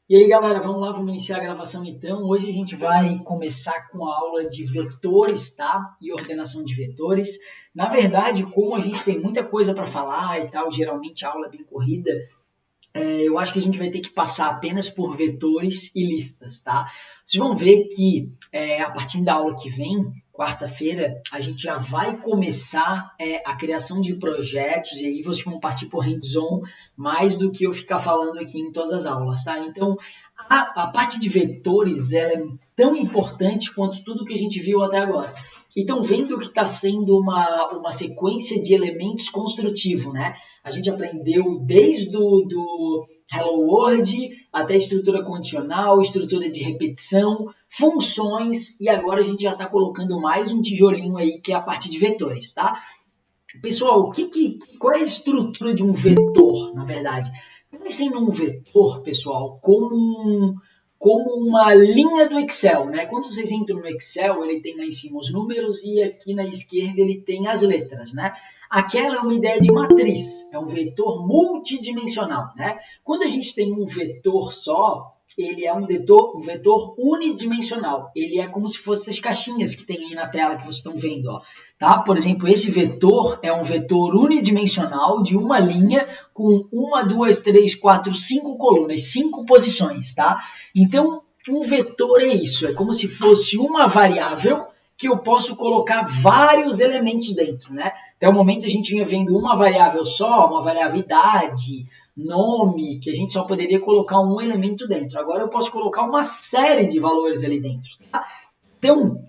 E aí, galera, vamos lá, vamos iniciar a gravação então. Hoje a gente vai começar com a aula de vetores, tá? E ordenação de vetores. Na verdade, como a gente tem muita coisa para falar e tal, geralmente a aula é bem corrida, eu acho que a gente vai ter que passar apenas por vetores e listas, tá? Vocês vão ver que a partir da aula que vem, quarta-feira, a gente já vai começar a criação de projetos e aí vocês vão partir por hands-on mais do que eu ficar falando aqui em todas as aulas, tá? Então, a parte de vetores ela é tão importante quanto tudo que a gente viu até agora. Então, vendo que está sendo uma sequência de elementos construtivo, né? A gente aprendeu desde do Hello World até estrutura condicional, estrutura de repetição, funções, e agora a gente já está colocando mais um tijolinho aí, que é a parte de vetores, tá? Pessoal, qual é a estrutura de um vetor, na verdade? Pensem num vetor, pessoal, como uma linha do Excel, né? Quando vocês entram no Excel, ele tem lá em cima os números e aqui na esquerda ele tem as letras, né? Aquela é uma ideia de matriz, é um vetor multidimensional, né? Quando a gente tem um vetor só, ele é um vetor unidimensional. Ele é como se fossem as caixinhas que tem aí na tela que vocês estão vendo, ó. Tá? Por exemplo, esse vetor é um vetor unidimensional de uma linha com 1, 2, 3, 4, 5 colunas, 5 posições, tá? Então, um vetor é isso, é como se fosse uma variável que eu posso colocar vários elementos dentro, né? Até o momento a gente vinha vendo uma variável só, uma variável idade, nome, que a gente só poderia colocar um elemento dentro. Agora eu posso colocar uma série de valores ali dentro, tá? Então,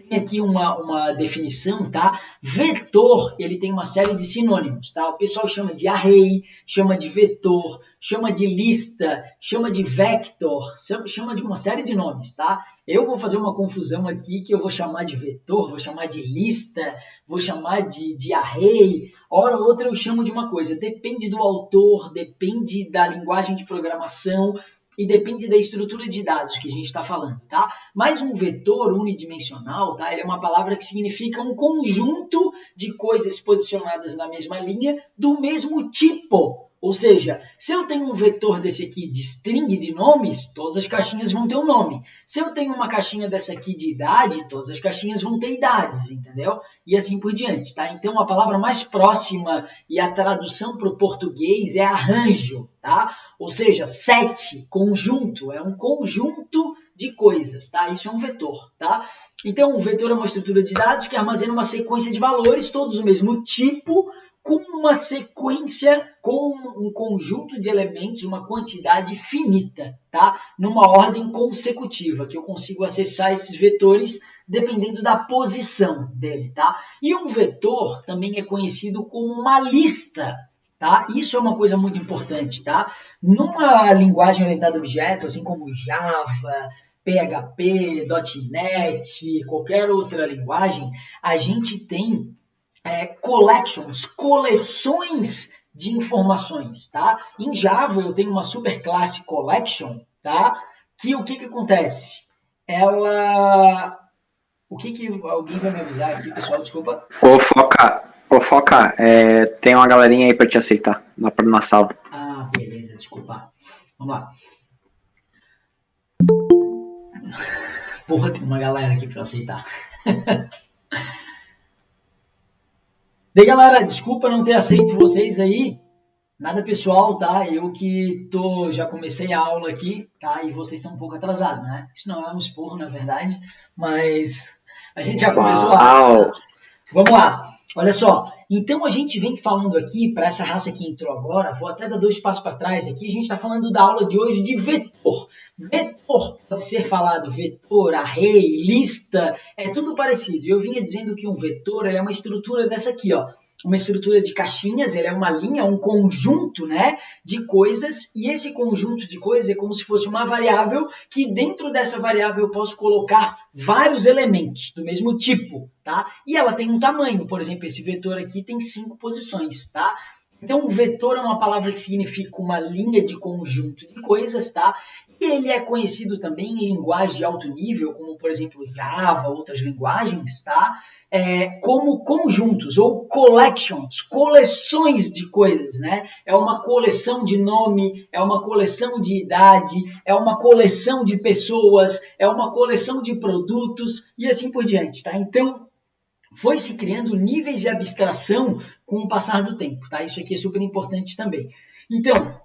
tem aqui uma definição, tá? Vetor, ele tem uma série de sinônimos, tá? O pessoal chama de array, chama de vetor, chama de lista, chama de vector, chama de uma série de nomes, tá? Eu vou fazer uma confusão aqui que eu vou chamar de vetor, vou chamar de lista, vou chamar de array, hora ou outra eu chamo de uma coisa. Depende do autor, depende da linguagem de programação, e depende da estrutura de dados que a gente está falando, tá? Mas um vetor unidimensional, tá? Ele é uma palavra que significa um conjunto de coisas posicionadas na mesma linha do mesmo tipo. Ou seja, se eu tenho um vetor desse aqui de string de nomes, todas as caixinhas vão ter um nome. Se eu tenho uma caixinha dessa aqui de idade, todas as caixinhas vão ter idades, entendeu? E assim por diante, tá? Então, a palavra mais próxima e a tradução para o português é arranjo, tá? Ou seja, set, conjunto, é um conjunto de coisas, tá? Isso é um vetor, tá? Então, um vetor é uma estrutura de dados que armazena uma sequência de valores, todos do mesmo tipo, com uma sequência, com um conjunto de elementos, uma quantidade finita, tá? Numa ordem consecutiva, que eu consigo acessar esses vetores dependendo da posição dele, tá? E um vetor também é conhecido como uma lista, tá? Isso é uma coisa muito importante, tá? Numa linguagem orientada a objetos, assim como Java, PHP, .NET, qualquer outra linguagem, a gente tem collections, coleções de informações, tá? Em Java eu tenho uma superclasse collection, tá? Que o que acontece? Ela... Alguém vai me avisar aqui, pessoal? Desculpa. Ô Foca, tem uma galerinha aí pra te aceitar na sala. Ah, beleza, desculpa. Vamos lá. Porra, tem uma galera aqui pra aceitar. Daí, galera, desculpa não ter aceito vocês aí. Nada pessoal, tá? Eu que já comecei a aula aqui, tá? E vocês estão um pouco atrasados, né? Isso não é um esporro, na verdade, mas a gente já começou a aula. Vamos lá. Olha só, então a gente vem falando aqui, para essa raça que entrou agora, vou até dar 2 passos para trás aqui, a gente está falando da aula de hoje de vetor. Vetor pode ser falado vetor, array, lista, é tudo parecido. Eu vinha dizendo que um vetor é uma estrutura dessa aqui, ó. Uma estrutura de caixinhas, ele é uma linha, um conjunto, né, de coisas, e esse conjunto de coisas é como se fosse uma variável, que dentro dessa variável eu posso colocar vários elementos do mesmo tipo, tá? E ela tem um tamanho, por exemplo, esse vetor aqui tem 5 posições, tá? Então, vetor é uma palavra que significa uma linha de conjunto de coisas, tá? E ele é conhecido também em linguagem de alto nível, como, por exemplo, Java, outras linguagens, tá? Como conjuntos ou collections, coleções de coisas, né? É uma coleção de nome, é uma coleção de idade, é uma coleção de pessoas, é uma coleção de produtos e assim por diante, tá? Então, foi se criando níveis de abstração com o passar do tempo, tá? Isso aqui é super importante também. Então,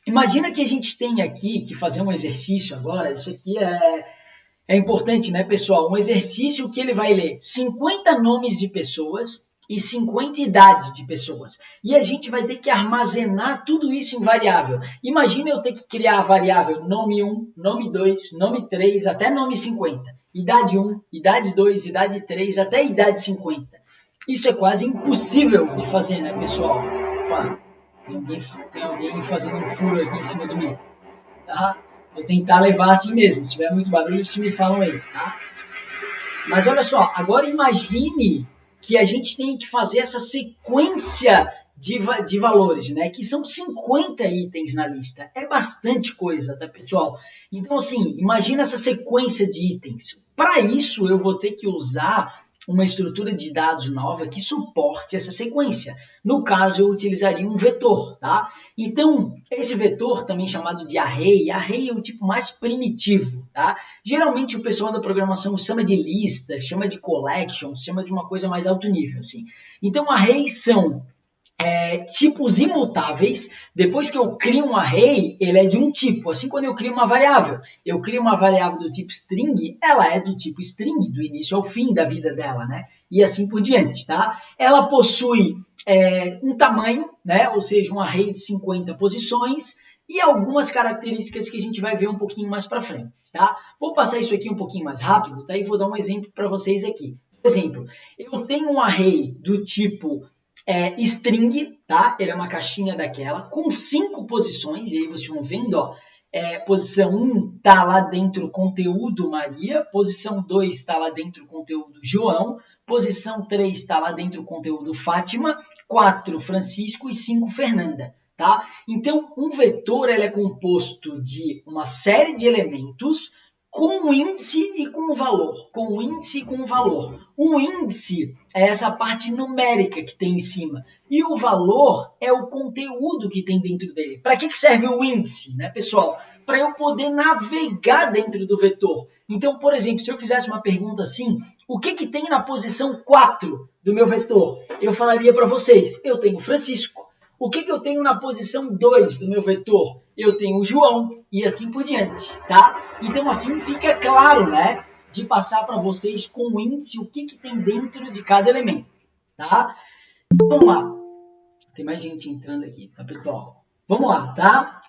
imagina que a gente tem aqui que fazer um exercício agora, isso aqui é importante, né, pessoal? Um exercício que ele vai ler 50 nomes de pessoas e 50 idades de pessoas. E a gente vai ter que armazenar tudo isso em variável. Imagina eu ter que criar a variável nome 1, nome 2, nome 3, até nome 50. Idade 1, idade 2, idade 3, até idade 50. Isso é quase impossível de fazer, né, pessoal? Opa, tem alguém fazendo um furo aqui em cima de mim. Tá? Vou tentar levar assim mesmo. Se tiver muito barulho, vocês me falam aí, tá? Mas olha só, agora imagine que a gente tem que fazer essa sequência de valores, né? Que são 50 itens na lista. É bastante coisa, tá, pessoal? Então, assim, imagina essa sequência de itens. Para isso, eu vou ter que usar uma estrutura de dados nova que suporte essa sequência. No caso, eu utilizaria um vetor, tá? Então, esse vetor, também chamado de array é o tipo mais primitivo, tá? Geralmente, o pessoal da programação chama de lista, chama de collection, chama de uma coisa mais alto nível, assim. Então, arrays são tipos imutáveis. Depois que eu crio um array, ele é de um tipo. Assim, quando eu crio uma variável, eu crio uma variável do tipo string, ela é do tipo string, do início ao fim da vida dela, né? E assim por diante, tá? Ela possui um tamanho, né? Ou seja, um array de 50 posições e algumas características que a gente vai ver um pouquinho mais para frente, tá? Vou passar isso aqui um pouquinho mais rápido, tá? E vou dar um exemplo para vocês aqui. Por exemplo, eu tenho um array do tipo string, tá? Ele é uma caixinha daquela, com 5 posições, e aí vocês vão vendo, ó, posição 1 está lá dentro conteúdo Maria, posição 2 está lá dentro conteúdo João, posição 3 está lá dentro conteúdo Fátima, 4 Francisco e 5 Fernanda, tá? Então, um vetor ele é composto de uma série de elementos com índice e com valor, com índice e com valor. O índice é essa parte numérica que tem em cima e o valor é o conteúdo que tem dentro dele. Para que serve o índice, né, pessoal? Para eu poder navegar dentro do vetor. Então, por exemplo, se eu fizesse uma pergunta assim, o que tem na posição 4 do meu vetor? Eu falaria para vocês, eu tenho Francisco. O que eu tenho na posição 2 do meu vetor? Eu tenho o João e assim por diante, tá? Então, assim fica claro, né? De passar para vocês com o índice o que tem dentro de cada elemento, tá? Vamos lá. Tem mais gente entrando aqui, tá, pessoal? Vamos lá, tá?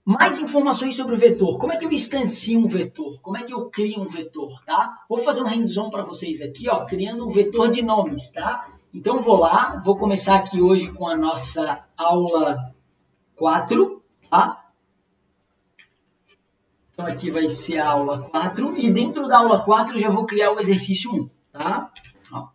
Mais informações sobre o vetor. Como é que eu instancio um vetor? Como é que eu crio um vetor, tá? Vou fazer um hands-on para vocês aqui, ó, criando um vetor de nomes, tá? Então, vou lá, vou começar aqui hoje com a nossa aula 4, tá? Então, aqui vai ser a aula 4, e dentro da aula 4 eu já vou criar o exercício 1, tá? Ó,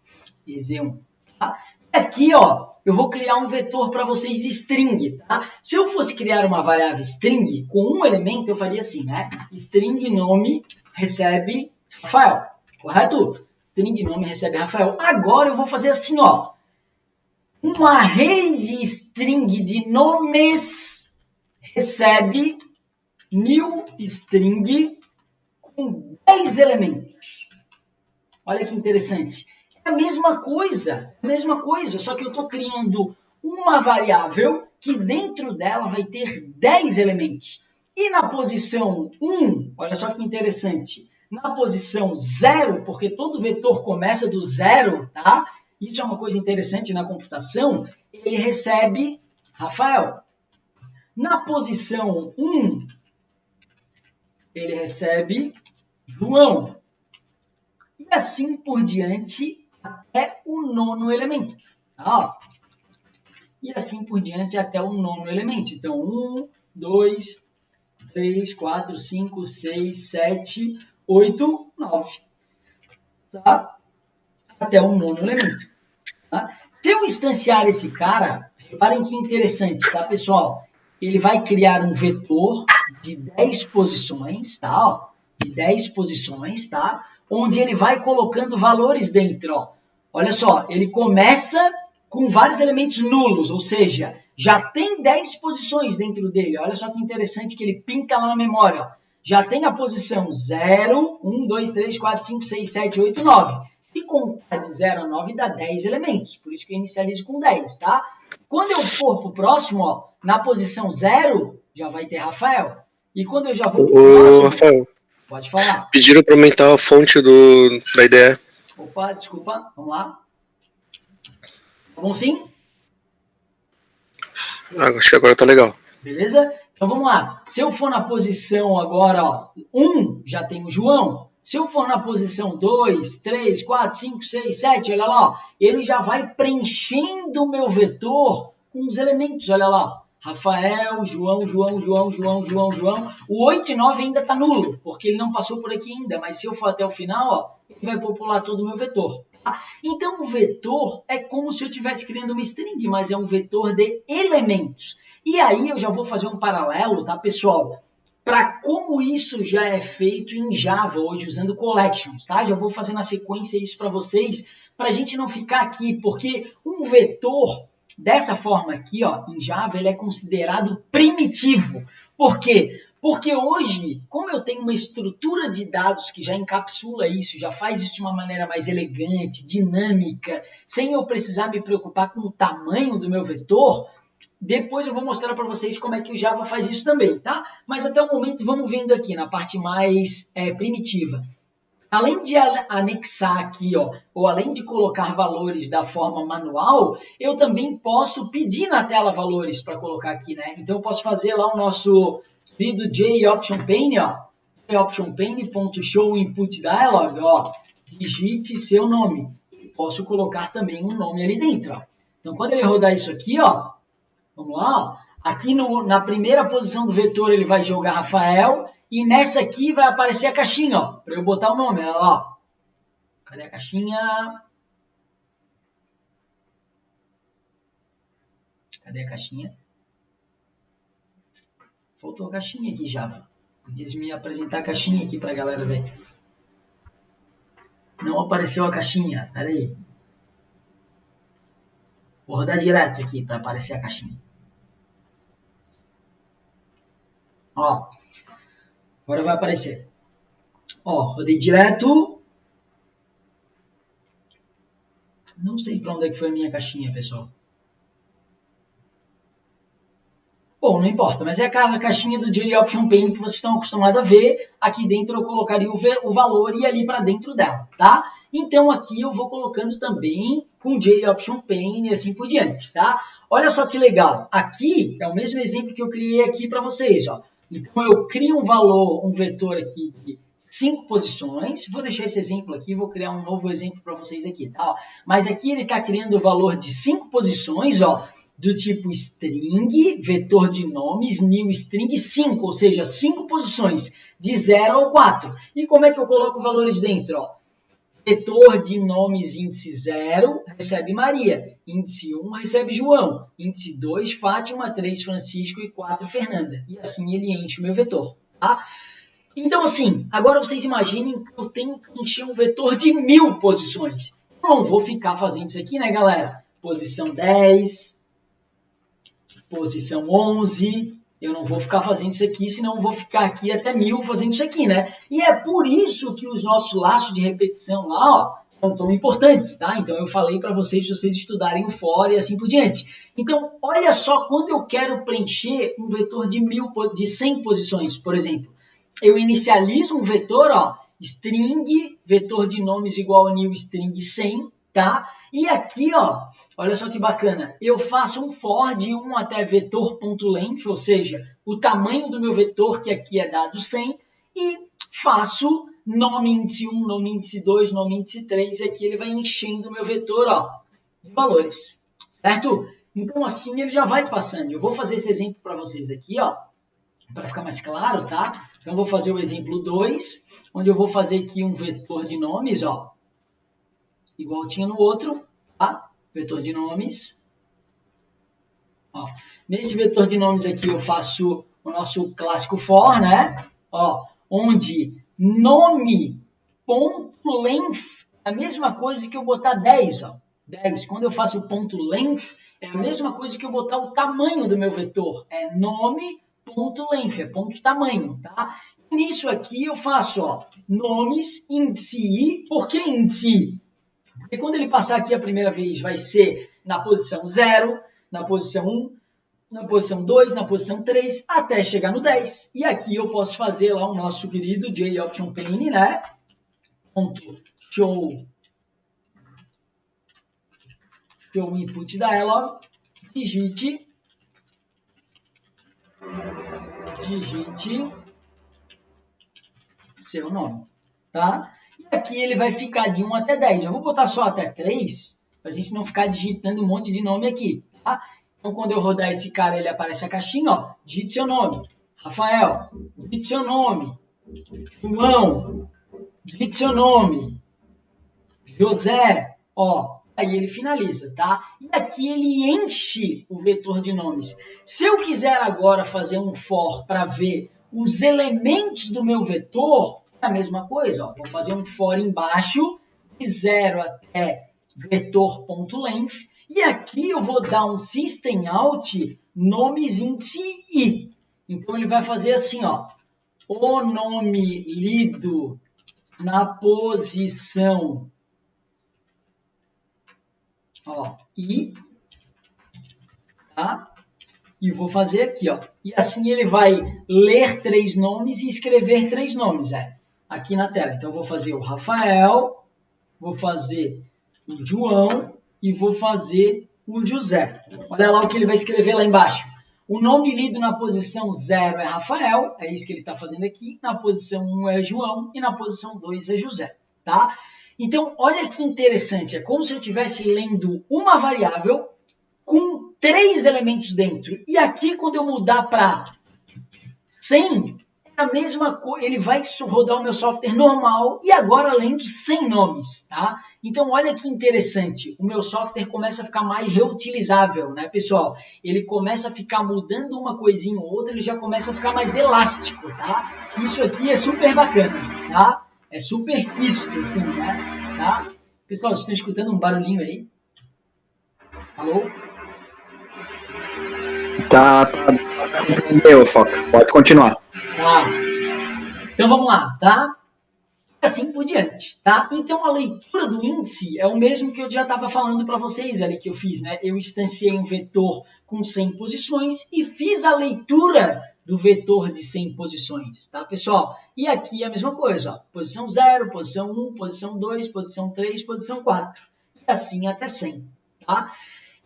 ED1, tá? Aqui, ó, eu vou criar um vetor para vocês string, tá? Se eu fosse criar uma variável string com um elemento, eu faria assim, né? String nome recebe Rafael, correto? String nome recebe Rafael. Agora eu vou fazer assim, ó. Um array de string de nomes recebe new string com 10 elementos. Olha que interessante. É a mesma coisa, só que eu estou criando uma variável que dentro dela vai ter 10 elementos. E na posição 1, olha só que interessante, na posição 0, porque todo vetor começa do 0, tá? Isso é uma coisa interessante na computação, ele recebe Rafael. Na posição 1, ele recebe João. E assim por diante até o 9º elemento. Tá? E assim por diante até o 9º elemento. Então, 1, 2, 3, 4, 5, 6, 7, 8, 9. Tá? Até o 9º elemento. Tá? Se eu instanciar esse cara, reparem que interessante, tá, pessoal? Ele vai criar um vetor de 10 posições, tá? Ó, de 10 posições, tá? Onde ele vai colocando valores dentro, ó. Olha só, ele começa com vários elementos nulos, ou seja, já tem 10 posições dentro dele. Olha só que interessante que ele pinta lá na memória, ó. Já tem a posição 0, 1, 2, 3, 4, 5, 6, 7, 8, 9. E contar de 0 a 9 dá 10 elementos, por isso que eu inicializo com 10, tá? Quando eu for pro próximo, ó, na posição 0, já vai ter Rafael. E quando eu já vou pro próximo... Rafael, pode falar. pediram para aumentar a fonte da ideia. Opa, desculpa, vamos lá. Tá bom sim? Acho que agora tá legal. Beleza? Então vamos lá. Se eu for na posição agora, ó, 1, já tem o João. Se eu for na posição 2, 3, 4, 5, 6, 7, olha lá, ó, ele já vai preenchendo o meu vetor com os elementos, olha lá. Rafael, João, João, João, João, João, João. O 8 e 9 ainda está nulo, porque ele não passou por aqui ainda. Mas se eu for até o final, ó, ele vai popular todo o meu vetor. Tá? Então, o vetor é como se eu estivesse criando uma string, mas é um vetor de elementos. E aí eu já vou fazer um paralelo, tá, pessoal? Para como isso já é feito em Java hoje, usando collections, tá? Já vou fazer na sequência isso para vocês, para a gente não ficar aqui, porque um vetor dessa forma aqui, ó, em Java, ele é considerado primitivo. Por quê? Porque hoje, como eu tenho uma estrutura de dados que já encapsula isso, já faz isso de uma maneira mais elegante, dinâmica, sem eu precisar me preocupar com o tamanho do meu vetor, depois eu vou mostrar para vocês como é que o Java faz isso também, tá? Mas até o momento vamos vendo aqui na parte mais primitiva. Além de anexar aqui, ó, ou além de colocar valores da forma manual, eu também posso pedir na tela valores para colocar aqui, né? Então eu posso fazer lá o nosso querido JOptionPane, ó, JOptionPane.showInputDialog, ó, digite seu nome. E posso colocar também um nome ali dentro, ó. Então quando ele rodar isso aqui, ó, vamos lá, ó. Aqui na primeira posição do vetor ele vai jogar Rafael e nessa aqui vai aparecer a caixinha, ó, para eu botar o nome, olha lá, ó. Cadê a caixinha? Cadê a caixinha? Faltou a caixinha aqui, Java. Podia me apresentar a caixinha aqui para a galera ver. Não apareceu a caixinha, pera aí. Vou rodar direto aqui para aparecer a caixinha. Ó, agora vai aparecer. Ó, rodei direto. Não sei para onde é que foi a minha caixinha, pessoal. Bom, não importa, mas é aquela caixinha do JOptionPane que vocês estão acostumados a ver. Aqui dentro eu colocaria o valor e ali para dentro dela, tá? Então aqui eu vou colocando também com JOptionPane e assim por diante, tá? Olha só que legal. Aqui é o mesmo exemplo que eu criei aqui para vocês, ó. Então eu crio um valor, um vetor aqui de 5 posições. Vou deixar esse exemplo aqui, vou criar um novo exemplo para vocês aqui, tá? Ó, mas aqui ele está criando o valor de 5 posições, ó, do tipo string, vetor de nomes, new string 5, ou seja, 5 posições, de 0 ao 4. E como é que eu coloco valores dentro? Ó? Vetor de nomes índice 0 recebe Maria, índice 1 recebe João, índice 2 Fátima, 3 Francisco e 4 Fernanda. E assim ele enche o meu vetor. Tá? Então assim, agora vocês imaginem que eu tenho que encher um vetor de 1000 posições. Eu não vou ficar fazendo isso aqui, né, galera? Posição 10... posição 11, eu não vou ficar fazendo isso aqui, senão eu vou ficar aqui até 1000 fazendo isso aqui, né? E é por isso que os nossos laços de repetição lá, ó, são tão importantes, tá? Então eu falei para vocês estudarem o for e assim por diante. Então, olha só, quando eu quero preencher um vetor de 100 posições, por exemplo, eu inicializo um vetor, ó, string, vetor de nomes igual a new string 100, tá? E aqui, ó, olha só que bacana, eu faço um for de 1 até vetor.length, ou seja, o tamanho do meu vetor, que aqui é dado 100, e faço nome índice 1, nome índice 2, nome índice 3, e aqui ele vai enchendo o meu vetor, ó, de valores, certo? Então, assim, ele já vai passando. Eu vou fazer esse exemplo para vocês aqui, ó, para ficar mais claro, tá? Então, eu vou fazer o exemplo 2, onde eu vou fazer aqui um vetor de nomes, ó, igual tinha no outro, tá? vetor de nomes. Ó, nesse vetor de nomes aqui eu faço o nosso clássico for, né? Ó, onde nome.length é a mesma coisa que eu botar 10, ó. 10. Quando eu faço o ponto length, é a mesma coisa que eu botar o tamanho do meu vetor. É nome.length, é ponto tamanho, tá? Nisso aqui eu faço, ó, nomes, índice I. Por que índice I? Porque quando ele passar aqui a primeira vez, vai ser na posição 0, na posição 1, na posição 2, na posição 3, até chegar no 10. E aqui eu posso fazer lá o nosso querido JOptionPane, né? Ponto show input dialog, digite seu nome, tá? E aqui ele vai ficar de 1 até 10. Eu vou botar só até 3, para a gente não ficar digitando um monte de nome aqui, tá? Então, quando eu rodar esse cara, ele aparece a caixinha, ó, digite seu nome. Rafael, digite seu nome. João, digite seu nome. José, ó, aí ele finaliza, tá? E aqui ele enche o vetor de nomes. Se eu quiser agora fazer um for para ver os elementos do meu vetor, é a mesma coisa, ó. Vou fazer um for embaixo, de 0 até vetor.length, e aqui eu vou dar um system out nomes índice I. Então ele vai fazer assim, ó, o nome lido na posição, ó, I, tá? E vou fazer aqui, ó. E assim ele vai ler 3 nomes e escrever 3 nomes, aqui na tela. Então eu vou fazer o Rafael, vou fazer o João e vou fazer o José. Olha lá o que ele vai escrever lá embaixo. O nome lido na posição 0 é Rafael, é isso que ele está fazendo aqui. Na posição 1 é João e na posição 2 é José, tá? Então, olha que interessante. É como se eu estivesse lendo uma variável com 3 elementos dentro. E aqui, quando eu mudar para 100, é a mesma coisa. Ele vai rodar o meu software normal e agora lendo 100 nomes, tá? Então, olha que interessante. O meu software começa a ficar mais reutilizável, né, pessoal? Ele começa a ficar mudando uma coisinha ou outra, ele já começa a ficar mais elástico, tá? Isso aqui é super bacana, tá? É super isso, assim, né? Tá? Pessoal, vocês estão escutando um barulhinho aí? Alô? Tá. Entendeu, Foca? Pode continuar. Tá. Então vamos lá, tá? Assim por diante, tá? Então a leitura do índice é o mesmo que eu já estava falando para vocês ali que eu fiz, né? Eu instanciei um vetor com 100 posições e fiz a leitura do vetor de 100 posições, tá, pessoal? E aqui é a mesma coisa, ó. Posição 0, posição 1, posição 2, posição 3, posição 4. E assim até 100, tá?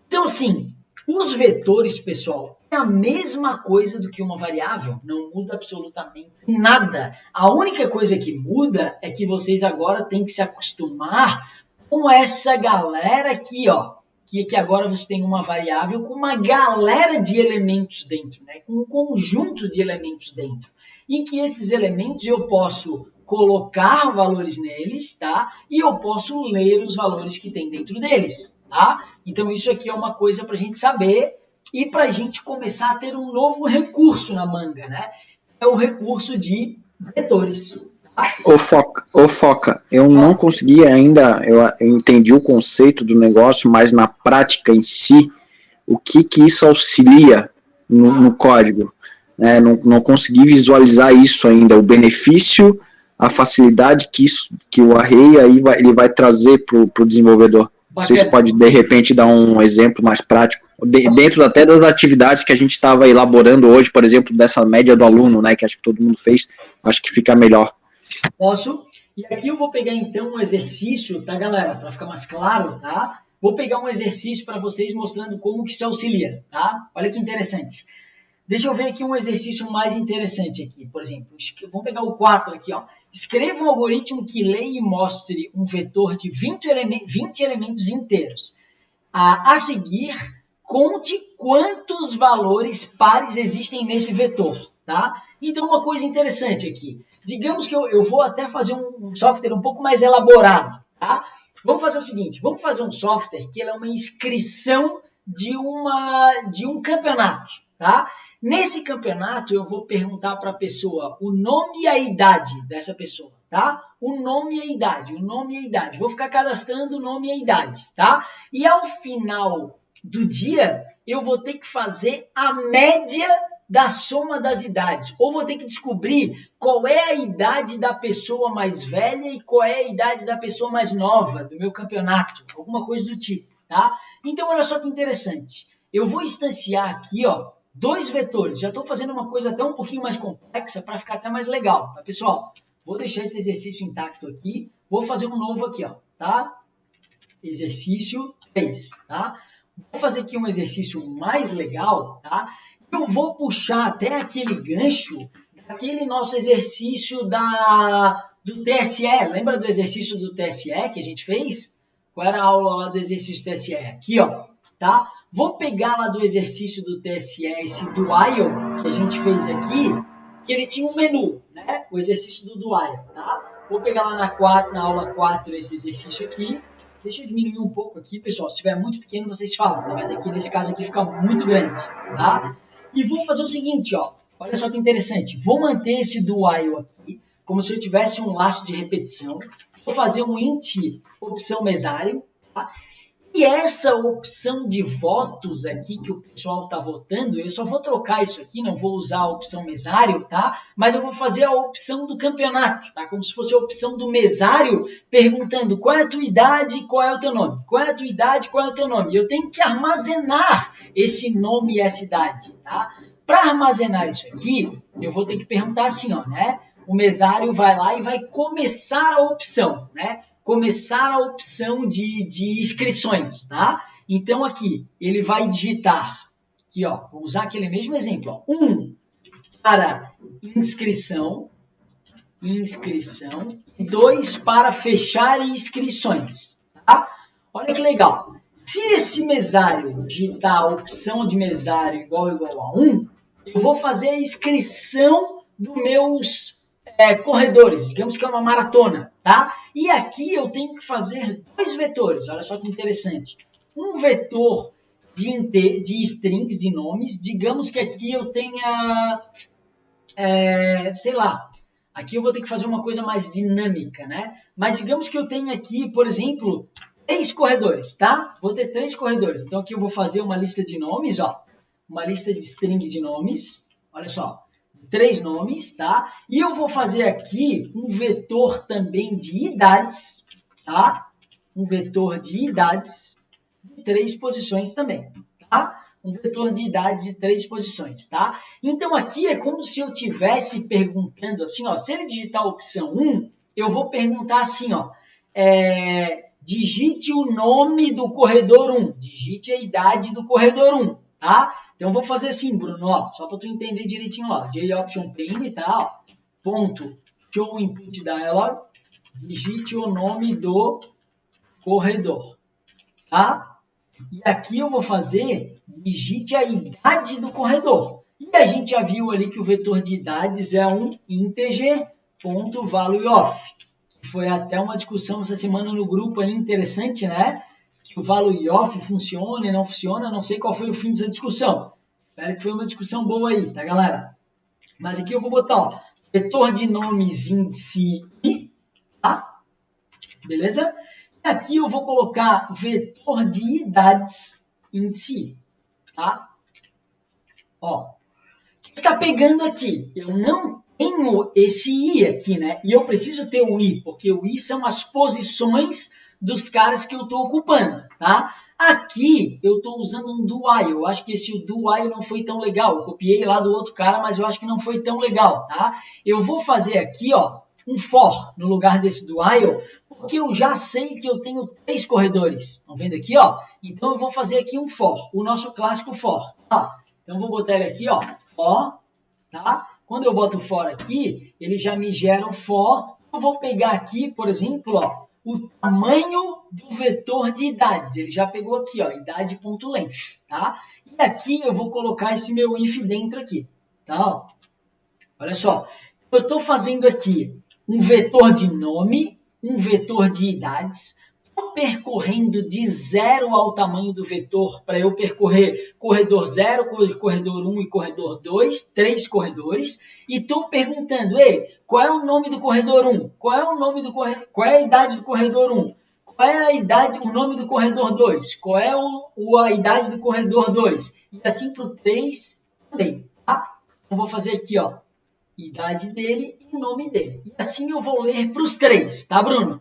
Então, assim, os vetores, pessoal, é a mesma coisa do que uma variável, não muda absolutamente nada. A única coisa que muda é que vocês agora têm que se acostumar com essa galera aqui, ó, que agora você tem uma variável com uma galera de elementos dentro, né? Com um conjunto de elementos dentro. E que esses elementos eu posso colocar valores neles, tá? E eu posso ler os valores que tem dentro deles, tá? Então isso aqui é uma coisa para a gente saber e para a gente começar a ter um novo recurso na manga, né? É o recurso de vetores. Ô Foca, eu não consegui ainda, eu entendi o conceito do negócio, mas na prática em si, o que isso auxilia no código? Né? Não consegui visualizar isso ainda, o benefício, a facilidade que o array aí ele vai trazer para o desenvolvedor. Bacana. Vocês podem, de repente, dar um exemplo mais prático? Dentro até das atividades que a gente estava elaborando hoje, por exemplo, dessa média do aluno, né, que acho que todo mundo fez, acho que fica melhor. Posso? E aqui eu vou pegar então um exercício, tá, galera? Para ficar mais claro, tá? Vou pegar um exercício para vocês mostrando como que isso auxilia, tá? Olha que interessante. Deixa eu ver aqui um exercício mais interessante aqui, por exemplo. Vamos pegar o 4 aqui, ó. Escreva um algoritmo que leia e mostre um vetor de 20 elementos inteiros. A seguir, conte quantos valores pares existem nesse vetor, tá? Então, uma coisa interessante aqui. Digamos que eu vou até fazer um software um pouco mais elaborado, tá? Vamos fazer o seguinte, vamos fazer um software que ele é uma inscrição de um campeonato, tá? Nesse campeonato eu vou perguntar para a pessoa o nome e a idade dessa pessoa, tá? O nome e a idade, o nome e a idade. Vou ficar cadastrando o nome e a idade, tá? E ao final do dia eu vou ter que fazer a média da soma das idades, ou vou ter que descobrir qual é a idade da pessoa mais velha e qual é a idade da pessoa mais nova do meu campeonato, alguma coisa do tipo, tá? Então, olha só que interessante. Eu vou instanciar aqui, ó, 2 vetores. Já estou fazendo uma coisa até um pouquinho mais complexa para ficar até mais legal, tá, pessoal? Vou deixar esse exercício intacto aqui, vou fazer um novo aqui, ó, tá? Exercício 3, tá? Vou fazer aqui um exercício mais legal, tá? Eu vou puxar até aquele gancho daquele nosso exercício do TSE. Lembra do exercício do TSE que a gente fez? Qual era a aula lá do exercício do TSE? Aqui, ó, tá? Vou pegar lá do exercício do TSE esse do while que a gente fez aqui, que ele tinha um menu, né? O exercício do while, tá? Vou pegar lá na aula 4 esse exercício aqui. Deixa eu diminuir um pouco aqui, pessoal. Se estiver muito pequeno, vocês falam, tá? Mas aqui, nesse caso aqui, fica muito grande, tá? E vou fazer o seguinte, ó. Olha só que interessante. Vou manter esse do while aqui, como se eu tivesse um laço de repetição. Vou fazer um int opção mesário, tá? E essa opção de votos aqui que o pessoal está votando, eu só vou trocar isso aqui, não vou usar a opção mesário, tá? Mas eu vou fazer a opção do campeonato, tá? Como se fosse a opção do mesário, perguntando qual é a tua idade e qual é o teu nome. Qual é a tua idade e qual é o teu nome. E eu tenho que armazenar esse nome e essa idade, tá? Para armazenar isso aqui, eu vou ter que perguntar assim, ó, né? O mesário vai lá e vai começar a opção, né? Começar a opção de inscrições, tá? Então, aqui, ele vai digitar, aqui, ó, vou usar aquele mesmo exemplo, ó, 1 para inscrição, e 2 para fechar inscrições, tá? Olha que legal. Se esse mesário digitar a opção de mesário igual a 1, eu vou fazer a inscrição dos meus corredores, digamos que é uma maratona, tá? E aqui eu tenho que fazer 2 vetores, olha só que interessante. Um vetor de strings, de nomes, digamos que aqui eu tenha, sei lá, aqui eu vou ter que fazer uma coisa mais dinâmica, né? Mas digamos que eu tenha aqui, por exemplo, 3 corredores, tá? Vou ter 3 corredores, então aqui eu vou fazer uma lista de nomes, ó, uma lista de string de nomes, olha só. 3 nomes, tá? E eu vou fazer aqui um vetor também de idades, tá? Um vetor de idades de 3 posições também, tá? Um vetor de idades de 3 posições, tá? Então, aqui é como se eu estivesse perguntando assim, ó, se ele digitar a opção 1, eu vou perguntar assim, ó, digite o nome do corredor 1, digite a idade do corredor 1, tá? Então, vou fazer assim, Bruno, ó, só para tu entender direitinho lá. JOptionPane, tá? Ó, ponto, show input dialog, digite o nome do corredor, tá? E aqui eu vou fazer, digite a idade do corredor. E a gente já viu ali que o vetor de idades é um integer.valueOf. Foi até uma discussão essa semana no grupo aí, interessante, né? Que o valueOf funciona e não funciona, não sei qual foi o fim dessa discussão. Espero que foi uma discussão boa aí, tá, galera? Mas aqui eu vou botar, ó, vetor de nomes índice I, tá? Beleza? E aqui eu vou colocar vetor de idades índice I, tá? Ó, o que tá pegando aqui? Eu não tenho esse I aqui, né? E eu preciso ter o I, porque o I são as posições dos caras que eu estou ocupando, tá? Aqui eu estou usando um do while. Eu acho que esse do while não foi tão legal. Eu copiei lá do outro cara, mas eu acho que não foi tão legal, tá? Eu vou fazer aqui, ó, um for no lugar desse do while, porque eu já sei que eu tenho 3 corredores. Estão vendo aqui, ó? Então eu vou fazer aqui um for, o nosso clássico for. Tá? Então eu vou botar ele aqui, ó, for, tá? Quando eu boto o for aqui, ele já me gera um for. Eu vou pegar aqui, por exemplo, ó, o tamanho do vetor de idades. Ele já pegou aqui, ó, idade.length, tá? E aqui eu vou colocar esse meu if dentro aqui, tá? Olha só, eu estou fazendo aqui um vetor de nome, um vetor de idades, percorrendo de 0 ao tamanho do vetor para eu percorrer corredor 0, corredor 1 e corredor 2, 3 corredores, e estou perguntando, ei, qual é o nome do corredor 1? Qual é a idade do corredor 1? Qual é o nome do corredor 2? Qual é a idade do corredor 2? E assim para o 3 também, tá? Então, vou fazer aqui, ó, idade dele e nome dele. E assim eu vou ler para os 3, tá, Bruno?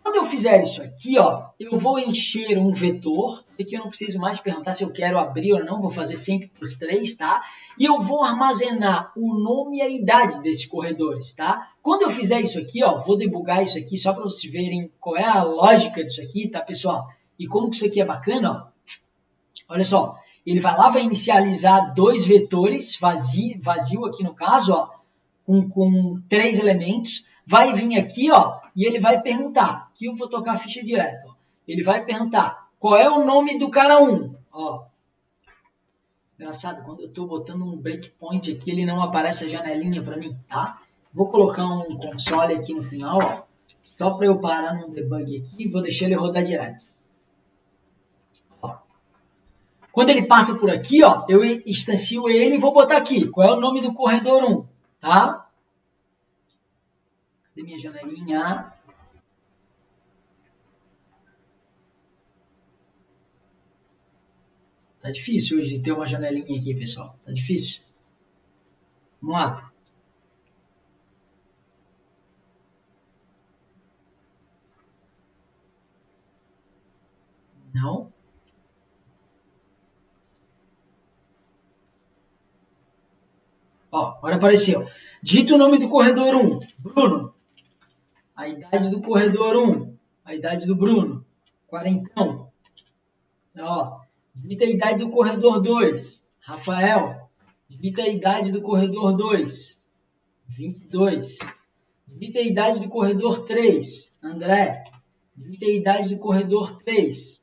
Quando eu fizer isso aqui, ó, eu vou encher um vetor, aqui eu não preciso mais perguntar se eu quero abrir ou não, vou fazer sempre para os 3, tá? E eu vou armazenar o nome e a idade desses corredores, tá? Quando eu fizer isso aqui, ó, vou debugar isso aqui só para vocês verem qual é a lógica disso aqui, tá, pessoal? E como que isso aqui é bacana, ó. Olha só, ele vai lá, vai inicializar 2 vetores, vazio aqui no caso, ó, com 3 elementos, vai vir aqui, ó, e ele vai perguntar, aqui eu vou tocar a ficha direto, ó. Ele vai perguntar, qual é o nome do cara 1? Ó, engraçado, quando eu estou botando um breakpoint aqui, ele não aparece a janelinha para mim, tá? Vou colocar um console aqui no final, ó, só para eu parar no debug aqui e vou deixar ele rodar direto. Ó. Quando ele passa por aqui, ó, eu instancio ele e vou botar aqui, qual é o nome do corredor 1, tá? Cadê minha janelinha? Tá difícil hoje ter uma janelinha aqui, pessoal. Tá difícil. Vamos lá. Não. Ó, agora apareceu. Digita o nome do corredor 1. Bruno. A idade do corredor 1. A idade do Bruno. Quarentão. Ó, digita a idade do corredor 2. Rafael. Digita a idade do corredor 2. 22. Digita a idade do corredor 3. André. Digita a idade do corredor 3.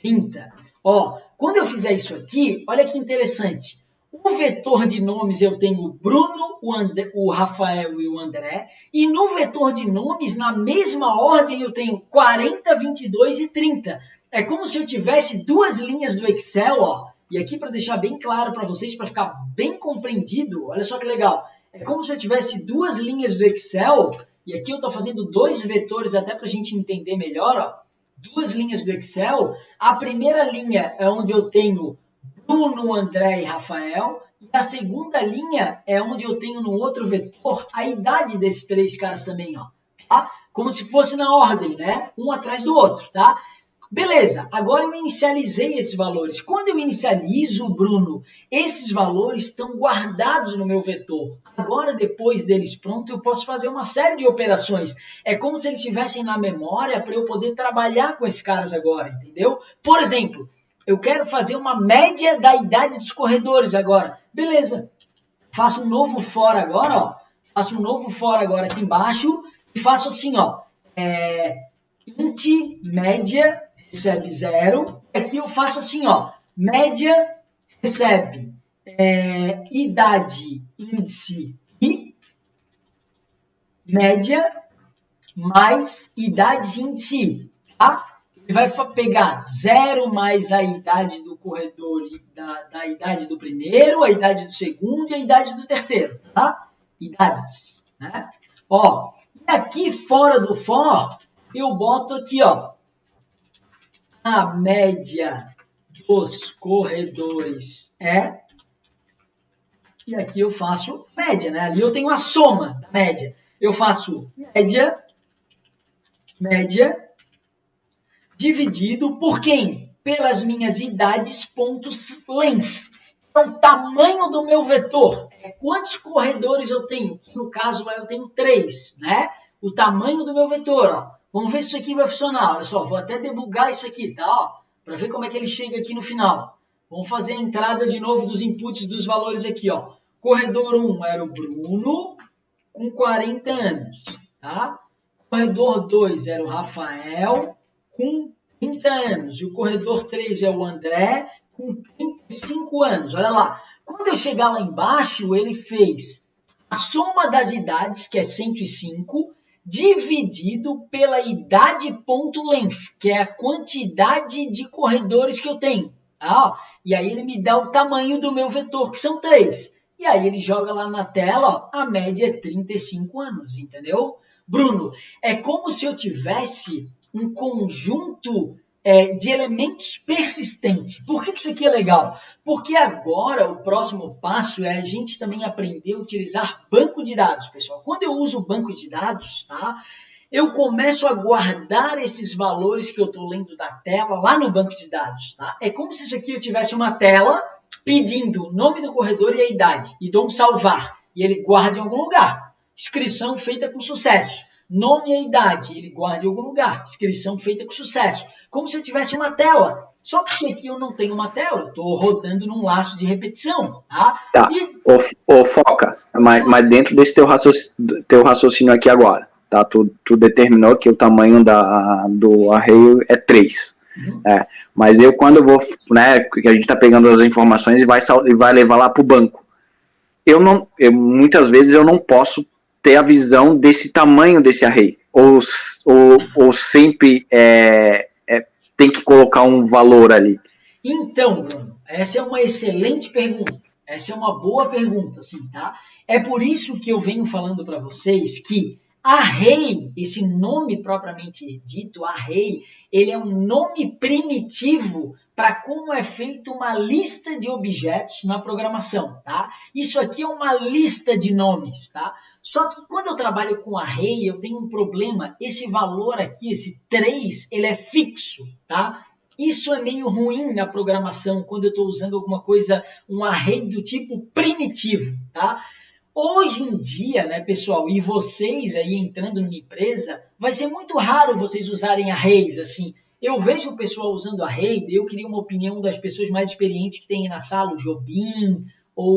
30. Ó, quando eu fizer isso aqui, olha que interessante. O vetor de nomes eu tenho o Bruno, o Rafael e o André. E no vetor de nomes, na mesma ordem, eu tenho 40, 22 e 30. É como se eu tivesse 2 linhas do Excel, ó. E aqui para deixar bem claro para vocês, para ficar bem compreendido, olha só que legal. É como se eu tivesse 2 linhas do Excel. E aqui eu estou fazendo 2 vetores até para a gente entender melhor, ó. 2 linhas do Excel. A primeira linha é onde eu tenho Bruno, André e Rafael. E a segunda linha é onde eu tenho no outro vetor a idade desses 3 caras também, ó. Tá? Como se fosse na ordem, né? Um atrás do outro, tá? Beleza, agora eu inicializei esses valores. Quando eu inicializo, Bruno, esses valores estão guardados no meu vetor. Agora, depois deles prontos, eu posso fazer uma série de operações. É como se eles estivessem na memória para eu poder trabalhar com esses caras agora, entendeu? Por exemplo, eu quero fazer uma média da idade dos corredores agora. Beleza, faço um novo for agora, ó. Faço um novo for agora aqui embaixo e faço assim, ó. Int média recebe 0. Aqui eu faço assim, ó. Média recebe idade índice i, média mais idade índice i, tá? Ele vai pegar 0 mais a idade do corredor, da idade do primeiro, a idade do segundo e a idade do terceiro, tá? Idades, né? Ó, e aqui fora do for, eu boto aqui, ó, a média dos corredores é, e aqui eu faço média, né? Ali eu tenho a soma da média. Eu faço média, dividido por quem? Pelas minhas idades, pontos length. É o tamanho do meu vetor. É quantos corredores eu tenho? Que no caso eu tenho 3, né? O tamanho do meu vetor, ó. Vamos ver se isso aqui vai funcionar. Olha só, vou até debugar isso aqui, tá? Para ver como é que ele chega aqui no final. Vamos fazer a entrada de novo dos inputs dos valores aqui, ó. Corredor 1 era o Bruno, com 40 anos, tá? Corredor 2 era o Rafael, com 30 anos. E o corredor 3 é o André, com 35 anos. Olha lá. Quando eu chegar lá embaixo, ele fez a soma das idades, que é 105, dividido pela idade.length, que é a quantidade de corredores que eu tenho. Tá? E aí ele me dá o tamanho do meu vetor, que são 3. E aí ele joga lá na tela, ó, a média é 35 anos, entendeu? Bruno, é como se eu tivesse um conjunto de elementos persistentes. Por que isso aqui é legal? Porque agora o próximo passo é a gente também aprender a utilizar banco de dados, pessoal. Quando eu uso o banco de dados, tá? Eu começo a guardar esses valores que eu estou lendo da tela lá no banco de dados. Tá? É como se isso aqui eu tivesse uma tela pedindo o nome do corredor e a idade. E dou um salvar. E ele guarda em algum lugar. Inscrição feita com sucesso. Nome e a idade. Ele guarda em algum lugar. Inscrição feita com sucesso. Como se eu tivesse uma tela. Só que aqui eu não tenho uma tela. Eu estou rodando num laço de repetição. Tá? Foca. Mas dentro desse teu raciocínio aqui agora. Tá, tu determinou que o tamanho do array é 3. Mas eu, quando eu vou, né, que a gente está pegando as informações e vai levar lá para o banco, muitas vezes eu não posso ter a visão desse tamanho desse array, ou sempre tem que colocar um valor ali. Então, Bruno, essa é uma excelente pergunta, essa é uma boa pergunta, assim, tá? É por isso que eu venho falando para vocês que array, esse nome propriamente dito, array, ele é um nome primitivo para como é feita uma lista de objetos na programação, tá? Isso aqui é uma lista de nomes, tá? Só que quando eu trabalho com array, eu tenho um problema, esse valor aqui, esse 3, ele é fixo, tá? Isso é meio ruim na programação, quando eu estou usando alguma coisa, um array do tipo primitivo, tá? Hoje em dia, né, pessoal, e vocês aí entrando numa empresa, vai ser muito raro vocês usarem arrays, assim. Eu vejo o pessoal usando array, eu queria uma opinião das pessoas mais experientes que tem aí na sala, o Jobim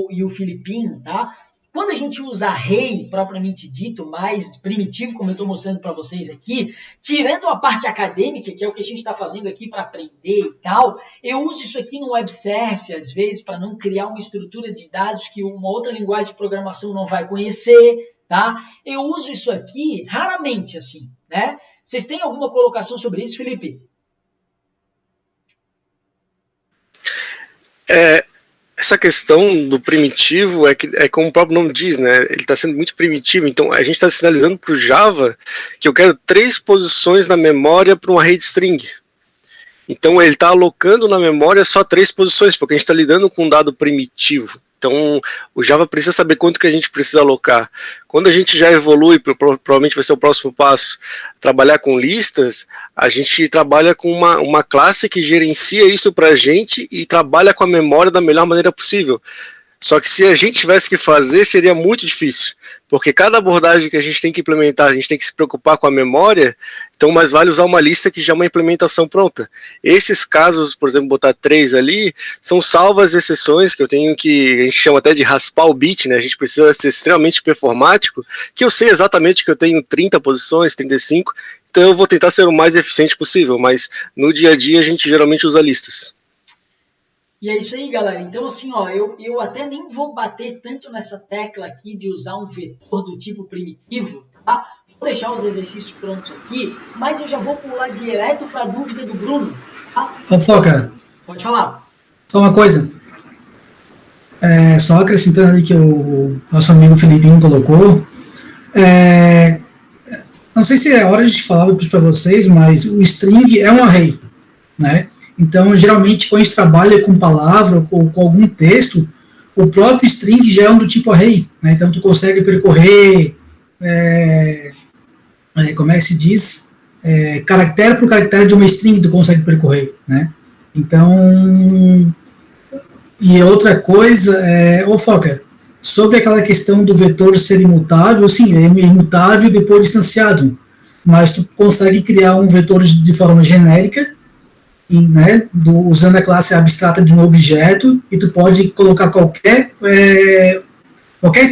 e o Filipinho, tá? Quando a gente usa array, propriamente dito, mais primitivo, como eu estou mostrando para vocês aqui, tirando a parte acadêmica, que é o que a gente está fazendo aqui para aprender e tal, eu uso isso aqui no web service, às vezes, para não criar uma estrutura de dados que uma outra linguagem de programação não vai conhecer, tá? Eu uso isso aqui raramente, assim, né? Vocês têm alguma colocação sobre isso, Felipe? Essa questão do primitivo é como o próprio nome diz, né? Ele está sendo muito primitivo, então a gente está sinalizando para o Java que eu quero 3 posições na memória para um array de string. Então ele está alocando na memória só 3 posições, porque a gente está lidando com um dado primitivo. Então o Java precisa saber quanto que a gente precisa alocar. Quando a gente já evolui, provavelmente vai ser o próximo passo, trabalhar com listas, a gente trabalha com uma classe que gerencia isso para a gente e trabalha com a memória da melhor maneira possível. Só que se a gente tivesse que fazer, seria muito difícil, porque cada abordagem que a gente tem que implementar, a gente tem que se preocupar com a memória, então mais vale usar uma lista que já é uma implementação pronta. Esses casos, por exemplo, botar 3 ali, são salvas exceções que eu tenho que, a gente chama até de raspar o bit, né? A gente precisa ser extremamente performático, que eu sei exatamente que eu tenho 30 posições, 35, então eu vou tentar ser o mais eficiente possível, mas no dia a dia a gente geralmente usa listas. E é isso aí, galera. Então, assim, ó, eu até nem vou bater tanto nessa tecla aqui de usar um vetor do tipo primitivo, tá? Vou deixar os exercícios prontos aqui, mas eu já vou pular direto para a dúvida do Bruno. Tá? Ô, Foca. Pode falar. Só uma coisa. Só acrescentando aí que o nosso amigo Felipinho colocou. Não sei se é hora de falar para vocês, mas o string é um array, né? Então, geralmente, quando a gente trabalha com palavra ou com algum texto, o próprio string já é um do tipo array, né? Então, tu consegue percorrer, como é que se diz? Caractere por caractere de uma string tu consegue percorrer, né? Então, e outra coisa, Foca, sobre aquela questão do vetor ser imutável, sim, ele é imutável depois distanciado, mas tu consegue criar um vetor de forma genérica, né, usando a classe abstrata de um objeto, e tu pode colocar qualquer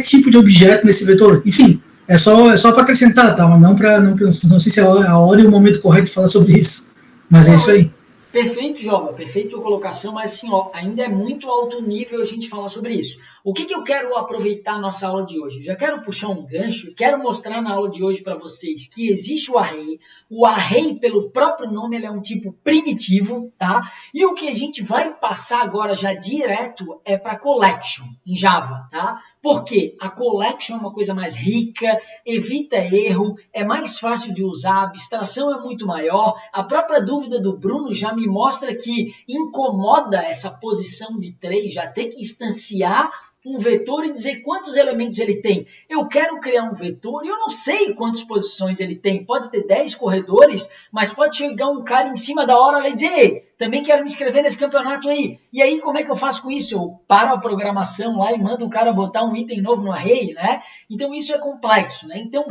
tipo de objeto nesse vetor. Enfim, é só para acrescentar, tá? Não sei se é a hora e o momento correto de falar sobre isso, mas é isso aí. Perfeito, Jova, perfeita colocação, mas assim, ó, ainda é muito alto nível a gente falar sobre isso. O que eu quero aproveitar a nossa aula de hoje? Eu já quero puxar um gancho, quero mostrar na aula de hoje para vocês que existe o array. O array, pelo próprio nome, ele é um tipo primitivo, tá? E o que a gente vai passar agora já direto é para collection, em Java, tá? Porque a collection é uma coisa mais rica, evita erro, é mais fácil de usar, a abstração é muito maior. A própria dúvida do Bruno já me mostra que incomoda essa posição de 3, já ter que instanciar um vetor e dizer quantos elementos ele tem. Eu quero criar um vetor e eu não sei quantas posições ele tem. Pode ter 10 corredores, mas pode chegar um cara em cima da hora e dizer, ei, também quero me inscrever nesse campeonato aí. E aí, como é que eu faço com isso? Eu paro a programação lá e mando o cara botar um item novo no array, né? Então, isso é complexo, né? Então,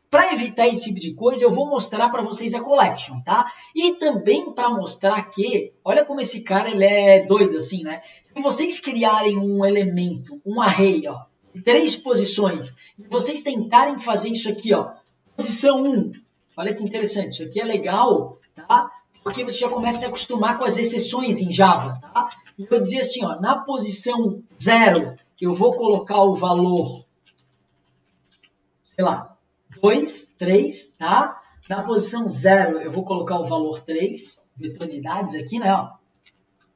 para evitar esse tipo de coisa, eu vou mostrar para vocês a collection, tá? E também para mostrar que, olha como esse cara ele é doido assim, né? Se vocês criarem um elemento, um array, ó, de 3 posições, e vocês tentarem fazer isso aqui, ó, posição 1, olha que interessante, isso aqui é legal, tá? Porque você já começa a se acostumar com as exceções em Java, tá? E eu dizia assim, ó, na posição 0, eu vou colocar o valor, sei lá, 2, 3, tá? Na posição 0, eu vou colocar o valor 3, vetor de dados aqui, né? Ó.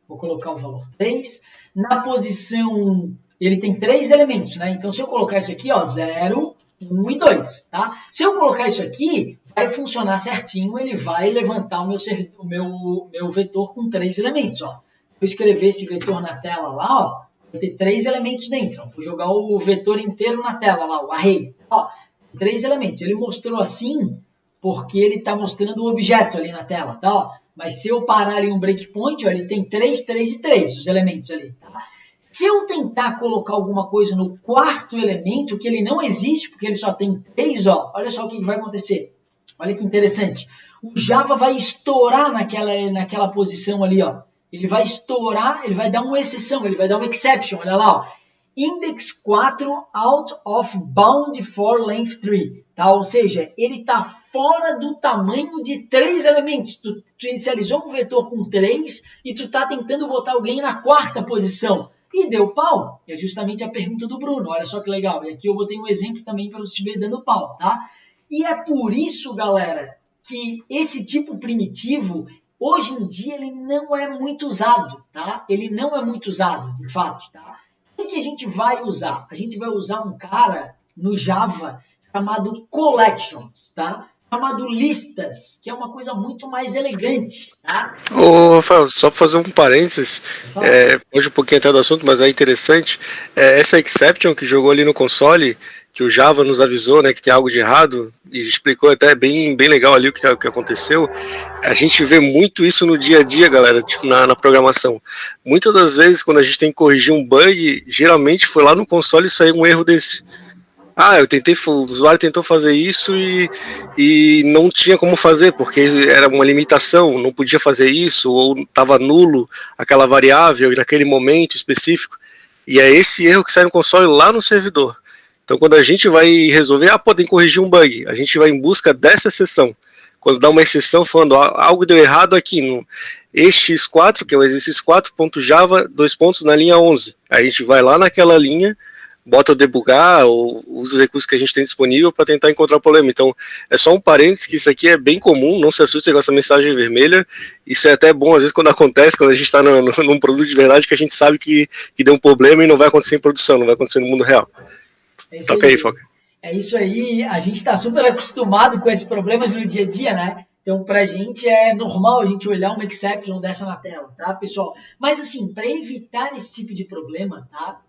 Vou colocar o valor 3. Na posição, ele tem 3 elementos, né? Então, se eu colocar isso aqui, ó, 0, 1 e 2, tá? Se eu colocar isso aqui, vai funcionar certinho, ele vai levantar o meu vetor com 3 elementos, ó. Vou escrever esse vetor na tela lá, ó, vai ter 3 elementos dentro. Ó. Vou jogar o vetor inteiro na tela lá, o array, ó. 3 elementos. Ele mostrou assim porque ele está mostrando o objeto ali na tela, tá? Ó, mas se eu parar ali um breakpoint, ó, ele tem 3, 3 e 3, os elementos ali, tá? Se eu tentar colocar alguma coisa no quarto elemento, que ele não existe, porque ele só tem 3, ó, olha só o que vai acontecer. Olha que interessante. O Java vai estourar naquela posição ali, ó. Ele vai estourar, ele vai dar uma exceção, ele vai dar uma exception, olha lá, ó. Index 4 out of bound for length 3, tá? Ou seja, ele está fora do tamanho de 3 elementos. Tu inicializou um vetor com 3 e tu está tentando botar alguém na quarta posição. E deu pau. É justamente a pergunta do Bruno. Olha só que legal. E aqui eu botei um exemplo também para você ver dando pau, tá? E é por isso, galera, que esse tipo primitivo, hoje em dia, ele não é muito usado, tá? Ele não é muito usado, de fato, tá? O que a gente vai usar? A gente vai usar um cara no Java chamado collection, tá? Chamado listas, que é uma coisa muito mais elegante, tá? Ô, Rafael, só fazer um parênteses, hoje um pouquinho até do assunto, mas é interessante, essa exception que jogou ali no console, que o Java nos avisou, né, que tem algo de errado, e explicou até bem legal ali o que aconteceu. A gente vê muito isso no dia a dia, galera, tipo, na programação. Muitas das vezes, quando a gente tem que corrigir um bug, geralmente foi lá no console e saiu um erro desse. Ah, o usuário tentou fazer isso e não tinha como fazer, porque era uma limitação, não podia fazer isso, ou estava nulo aquela variável naquele momento específico. E é esse erro que sai no console lá no servidor. Então, quando a gente vai resolver, podem corrigir um bug, a gente vai em busca dessa exceção. Quando dá uma exceção falando algo deu errado aqui no EX4, que é o exercício 4.java, 2 pontos na linha 11. Aí a gente vai lá naquela linha, bota o debugar ou usa os recursos que a gente tem disponível para tentar encontrar o problema. Então, é só um parênteses que isso aqui é bem comum, não se assuste com essa mensagem vermelha. Isso é até bom, às vezes, quando acontece, quando a gente está num produto de verdade que a gente sabe que deu um problema e não vai acontecer em produção, não vai acontecer no mundo real. Toca aí, Foca. É isso aí, a gente está super acostumado com esses problemas no dia a dia, né? Então, pra gente é normal a gente olhar uma exception dessa na tela, tá, pessoal? Mas, assim, para evitar esse tipo de problema, tá?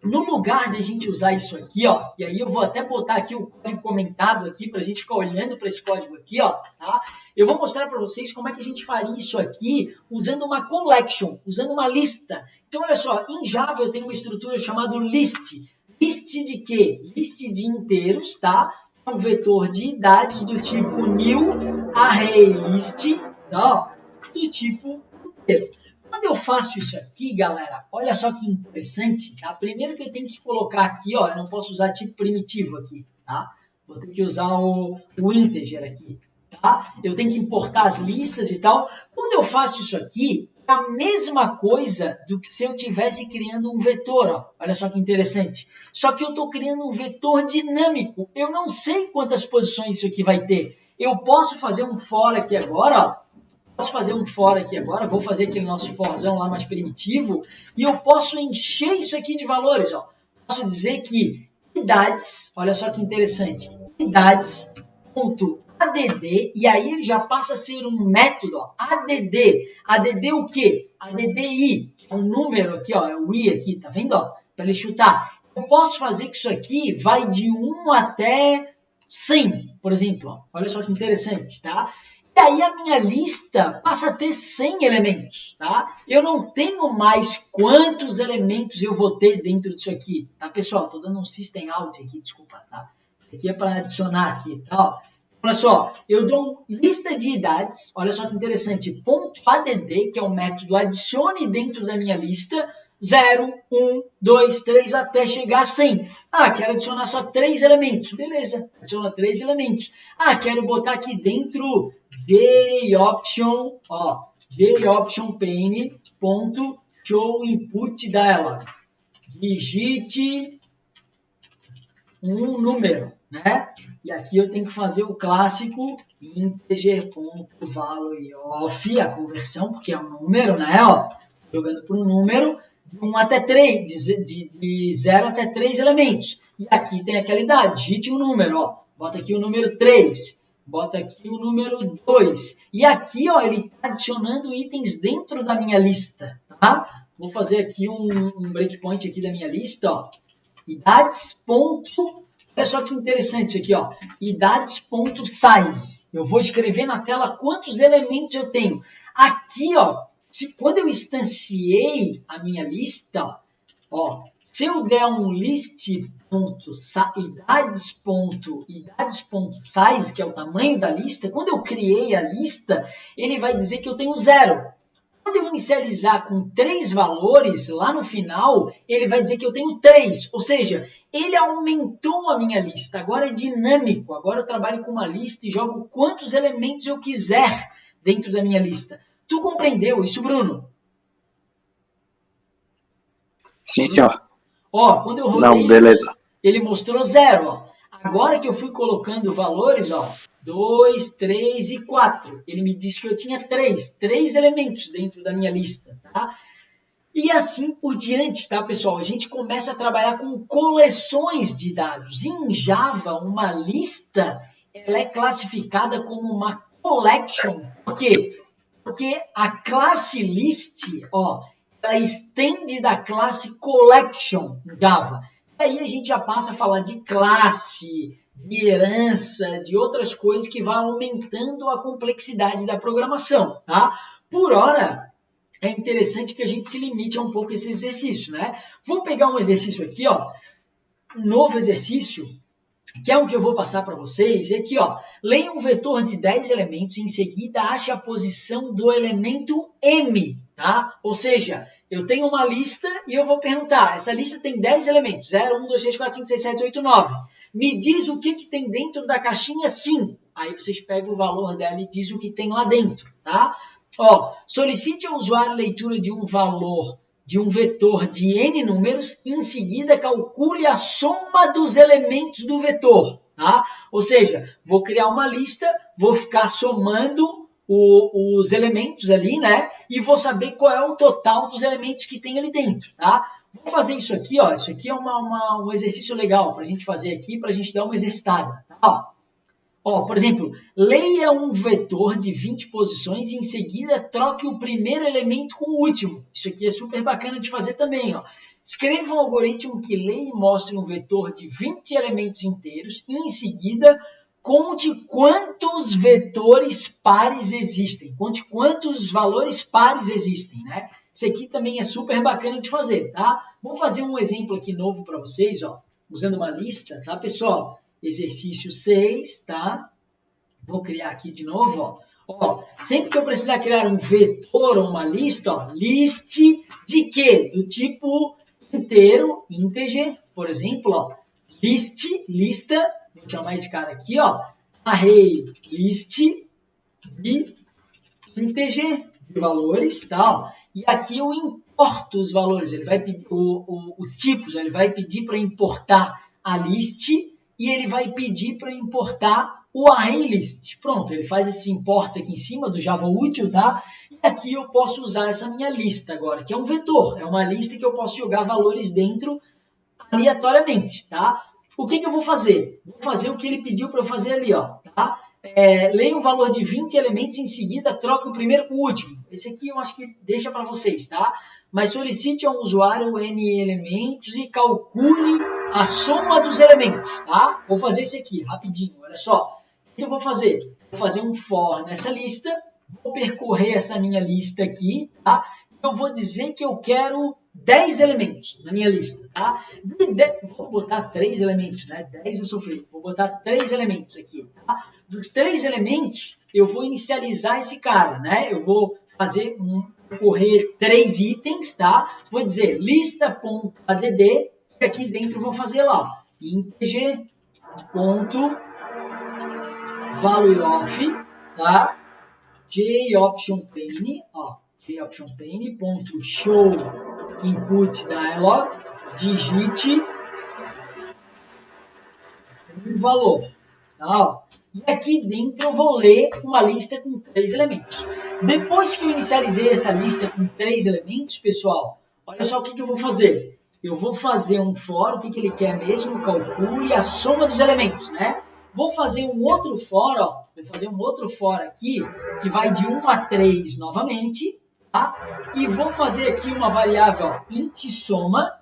No lugar de a gente usar isso aqui, ó, e aí eu vou até botar aqui o código comentado aqui para a gente ficar olhando para esse código aqui, ó, tá? Eu vou mostrar para vocês como é que a gente faria isso aqui usando uma collection, usando uma lista. Então, olha só, em Java eu tenho uma estrutura chamada list. List de quê? List de inteiros, tá? Um vetor de dados do tipo new array list, tá? Do tipo inteiro. Quando eu faço isso aqui, galera, olha só que interessante, tá? Primeiro que eu tenho que colocar aqui, ó, eu não posso usar tipo primitivo aqui, tá? Vou ter que usar o integer aqui. tá? Eu tenho que importar as listas e tal. Quando eu faço isso aqui, é a mesma coisa do que se eu estivesse criando um vetor, ó. Olha só que interessante. Só que eu estou criando um vetor dinâmico. Eu não sei quantas posições isso aqui vai ter. Eu posso fazer um for aqui agora, ó. Posso fazer um for aqui agora, vou fazer aquele nosso forzão lá mais primitivo, e eu posso encher isso aqui de valores, ó. Posso dizer que idades, olha só que interessante, idades.add, e aí ele já passa a ser um método, ó, add o quê? Addi, é um número aqui, ó, é o i aqui, tá vendo, ó, para ele chutar. Eu posso fazer que isso aqui vai de 1 até 100, por exemplo, ó. Olha só que interessante, tá? E aí a minha lista passa a ter 100 elementos, tá? Eu não tenho mais quantos elementos eu vou ter dentro disso aqui, tá, pessoal? Estou dando um system out aqui, desculpa, tá? Aqui é para adicionar aqui, tá? Olha só, eu dou lista de idades, olha só que interessante, ponto .add, que é o método adicione dentro da minha lista, 0, 1, 2, 3, até chegar a 100. Ah, quero adicionar só 3 elementos. Beleza, adiciona 3 elementos. Ah, quero botar aqui dentro JOption, ó, JOption pane, show input dialog. Digite um número, né? E aqui eu tenho que fazer o clássico integer.value of, a conversão, porque é um número, né? Ó, jogando por um número, de 1 até 3, de 0 até 3 elementos. E aqui tem aquela idade, digite um número, ó. Bota aqui o número 3, bota aqui o número 2. E aqui, ó, ele está adicionando itens dentro da minha lista, tá? Vou fazer aqui um breakpoint aqui da minha lista, ó. Idades. Olha só que interessante isso aqui, ó. Idades.size. Eu vou escrever na tela quantos elementos eu tenho. Aqui, ó, quando eu instanciei a minha lista, ó, se eu der um list.idades.size, que é o tamanho da lista, quando eu criei a lista, ele vai dizer que eu tenho 0. Quando eu inicializar com 3 valores, lá no final, ele vai dizer que eu tenho 3. Ou seja, ele aumentou a minha lista. Agora é dinâmico. Agora eu trabalho com uma lista e jogo quantos elementos eu quiser dentro da minha lista. Tu compreendeu isso, Bruno? Sim, senhor. Ó, quando eu rodei, não, beleza. Ele mostrou 0. Ó. Agora que eu fui colocando valores, ó, 2, 3 e 4. Ele me disse que eu tinha 3 elementos dentro da minha lista, tá? E assim por diante, tá, pessoal? A gente começa a trabalhar com coleções de dados. Em Java, uma lista ela é classificada como uma collection. Por quê? Porque a classe list, ó, ela estende da classe collection em Java. E aí a gente já passa a falar de classe, de herança, de outras coisas que vão aumentando a complexidade da programação, tá? Por hora, é interessante que a gente se limite a um pouco esse exercício, né? Vou pegar um exercício aqui, ó, um novo exercício, que é o que eu vou passar para vocês, é aqui, ó, leia um vetor de 10 elementos e em seguida ache a posição do elemento M, tá? Ou seja, eu tenho uma lista e eu vou perguntar, essa lista tem 10 elementos, 0, 1, 2, 3, 4, 5, 6, 7, 8, 9. Me diz o que tem dentro da caixinha 5. Aí vocês pegam o valor dela e diz o que tem lá dentro, tá? Ó, solicite ao usuário a leitura de um valor de um vetor de n números e em seguida calcule a soma dos elementos do vetor, tá? Ou seja, vou criar uma lista, vou ficar somando os elementos ali, né? E vou saber qual é o total dos elementos que tem ali dentro, tá? Vou fazer isso aqui, ó. Isso aqui é um exercício legal para a gente fazer aqui, para a gente dar uma exercitada, tá? Ó, por exemplo, leia um vetor de 20 posições e em seguida troque o primeiro elemento com o último. Isso aqui é super bacana de fazer também, ó. Escreva um algoritmo que leia e mostre um vetor de 20 elementos inteiros e em seguida conte quantos vetores pares existem. Conte quantos valores pares existem, né? Isso aqui também é super bacana de fazer, tá? Vou fazer um exemplo aqui novo para vocês, ó, usando uma lista, tá, pessoal? Exercício 6, tá? Vou criar aqui de novo, ó. Ó, sempre que eu precisar criar um vetor ou uma lista, ó, list de quê? Do tipo inteiro, integer, por exemplo, ó. Lista, vou chamar esse cara aqui, ó. Array list, de integer de valores, tá? E aqui eu importo os valores, ele vai pedir o tipos, ele vai pedir para importar a list e ele vai pedir para importar o ArrayList. Pronto, ele faz esse import aqui em cima do Java útil, tá? E aqui eu posso usar essa minha lista agora, que é um vetor, é uma lista que eu posso jogar valores dentro aleatoriamente, tá? O que eu vou fazer? Vou fazer o que ele pediu para eu fazer ali, ó, tá? Leia um valor de 20 elementos, em seguida troque o primeiro com o último. Esse aqui eu acho que deixa para vocês, tá? Mas solicite ao usuário N elementos e calcule a soma dos elementos, tá? Vou fazer esse aqui, rapidinho, olha só. O que eu vou fazer? Vou fazer um for nessa lista, vou percorrer essa minha lista aqui, tá? Eu vou dizer que eu quero 10 elementos na minha lista, tá? Vou botar 3 elementos, né? 10 é sofrido. Vou botar 3 elementos aqui, tá? Dos 3 elementos, eu vou inicializar esse cara, né? Eu vou fazer percorrer 3 itens, tá? Vou dizer lista.add e aqui dentro eu vou fazer lá, integer.valueOf, tá? JOptionPane, ó, JOptionPane.show input dialog, digite um valor, tá? E aqui dentro eu vou ler uma lista com 3 elementos. Depois que eu inicializei essa lista com 3 elementos, pessoal, olha só o que eu vou fazer. Eu vou fazer um for, o que ele quer mesmo, calcule a soma dos elementos, né? Vou fazer um outro for, ó, vou fazer um outro for aqui, que vai de 1 a 3 novamente, tá? E vou fazer aqui uma variável, ó, int soma,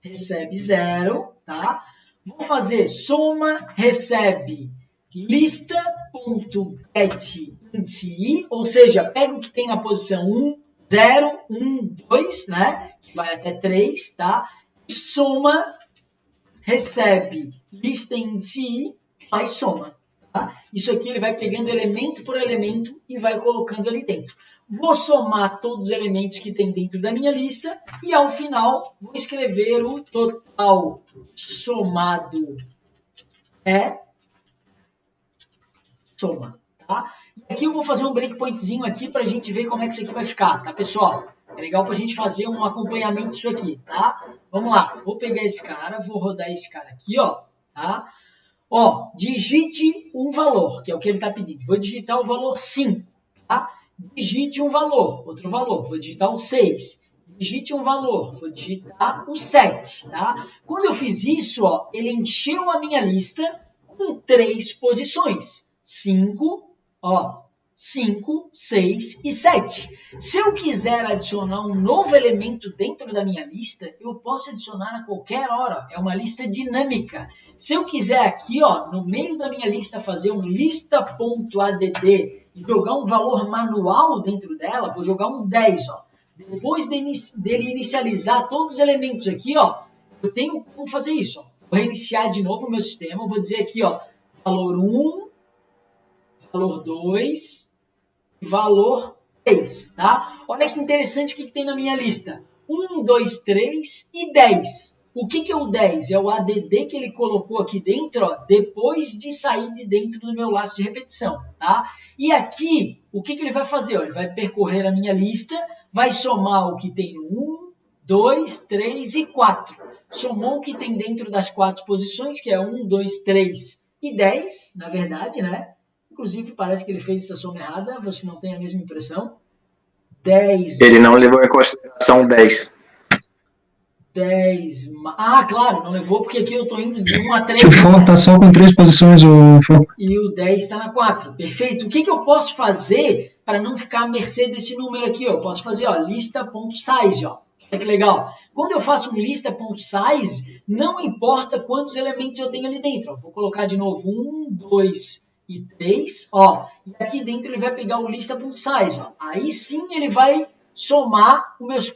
recebe 0, tá? Vou fazer soma, recebe lista.getInt, ou seja, pega o que tem na posição 1, 0, 1, 2, né? Que vai até 3, tá? E soma, recebe lista.int mais soma. Tá? Isso aqui ele vai pegando elemento por elemento e vai colocando ali dentro. Vou somar todos os elementos que tem dentro da minha lista e ao final vou escrever o total somado é soma. Tá? E aqui eu vou fazer um breakpointzinho aqui para a gente ver como é que isso aqui vai ficar, tá, pessoal? É legal para a gente fazer um acompanhamento disso aqui, tá? Vamos lá, vou pegar esse cara, vou rodar esse cara aqui, ó, tá? Ó, digite um valor, que é o que ele está pedindo. Vou digitar o valor 5, tá? Digite um valor, outro valor, vou digitar o 6. Digite um valor, vou digitar o 7, tá? Quando eu fiz isso, ó, ele encheu a minha lista com 3 posições. 5, ó, 5, 6 e 7. Se eu quiser adicionar um novo elemento dentro da minha lista, eu posso adicionar a qualquer hora. É uma lista dinâmica. Se eu quiser aqui, ó, no meio da minha lista, fazer um lista.add e jogar um valor manual dentro dela, vou jogar um 10, ó. Depois dele inicializar todos os elementos aqui, ó, eu tenho como fazer isso. Ó. Vou reiniciar de novo o meu sistema, vou dizer aqui, ó, valor 1, valor 2, valor 3, tá? Olha que interessante o que tem na minha lista. 1, 2, 3 e 10. O que é o 10? É o ADD que ele colocou aqui dentro, ó, depois de sair de dentro do meu laço de repetição, tá? E aqui, o que ele vai fazer? Ó, ele vai percorrer a minha lista, vai somar o que tem no 1, 2, 3 e 4. Somou o que tem dentro das 4 posições, que é 1, 2, 3 e 10, na verdade, né? Inclusive, parece que ele fez essa soma errada, você não tem a mesma impressão. 10... Ele não levou em consideração 10. 10... Ah, claro, não levou, porque aqui eu estou indo de 1 a 3. O for está só com 3 posições. E o 10 está na 4. Perfeito. O que eu posso fazer para não ficar à mercê desse número aqui? Ó? Eu posso fazer, ó, lista.size, ó. Olha que legal. Quando eu faço um lista.size, não importa quantos elementos eu tenho ali dentro. Ó. Vou colocar de novo 1, 2... e 3, ó, e aqui dentro ele vai pegar o lista.size, ó. Aí sim ele vai somar os meus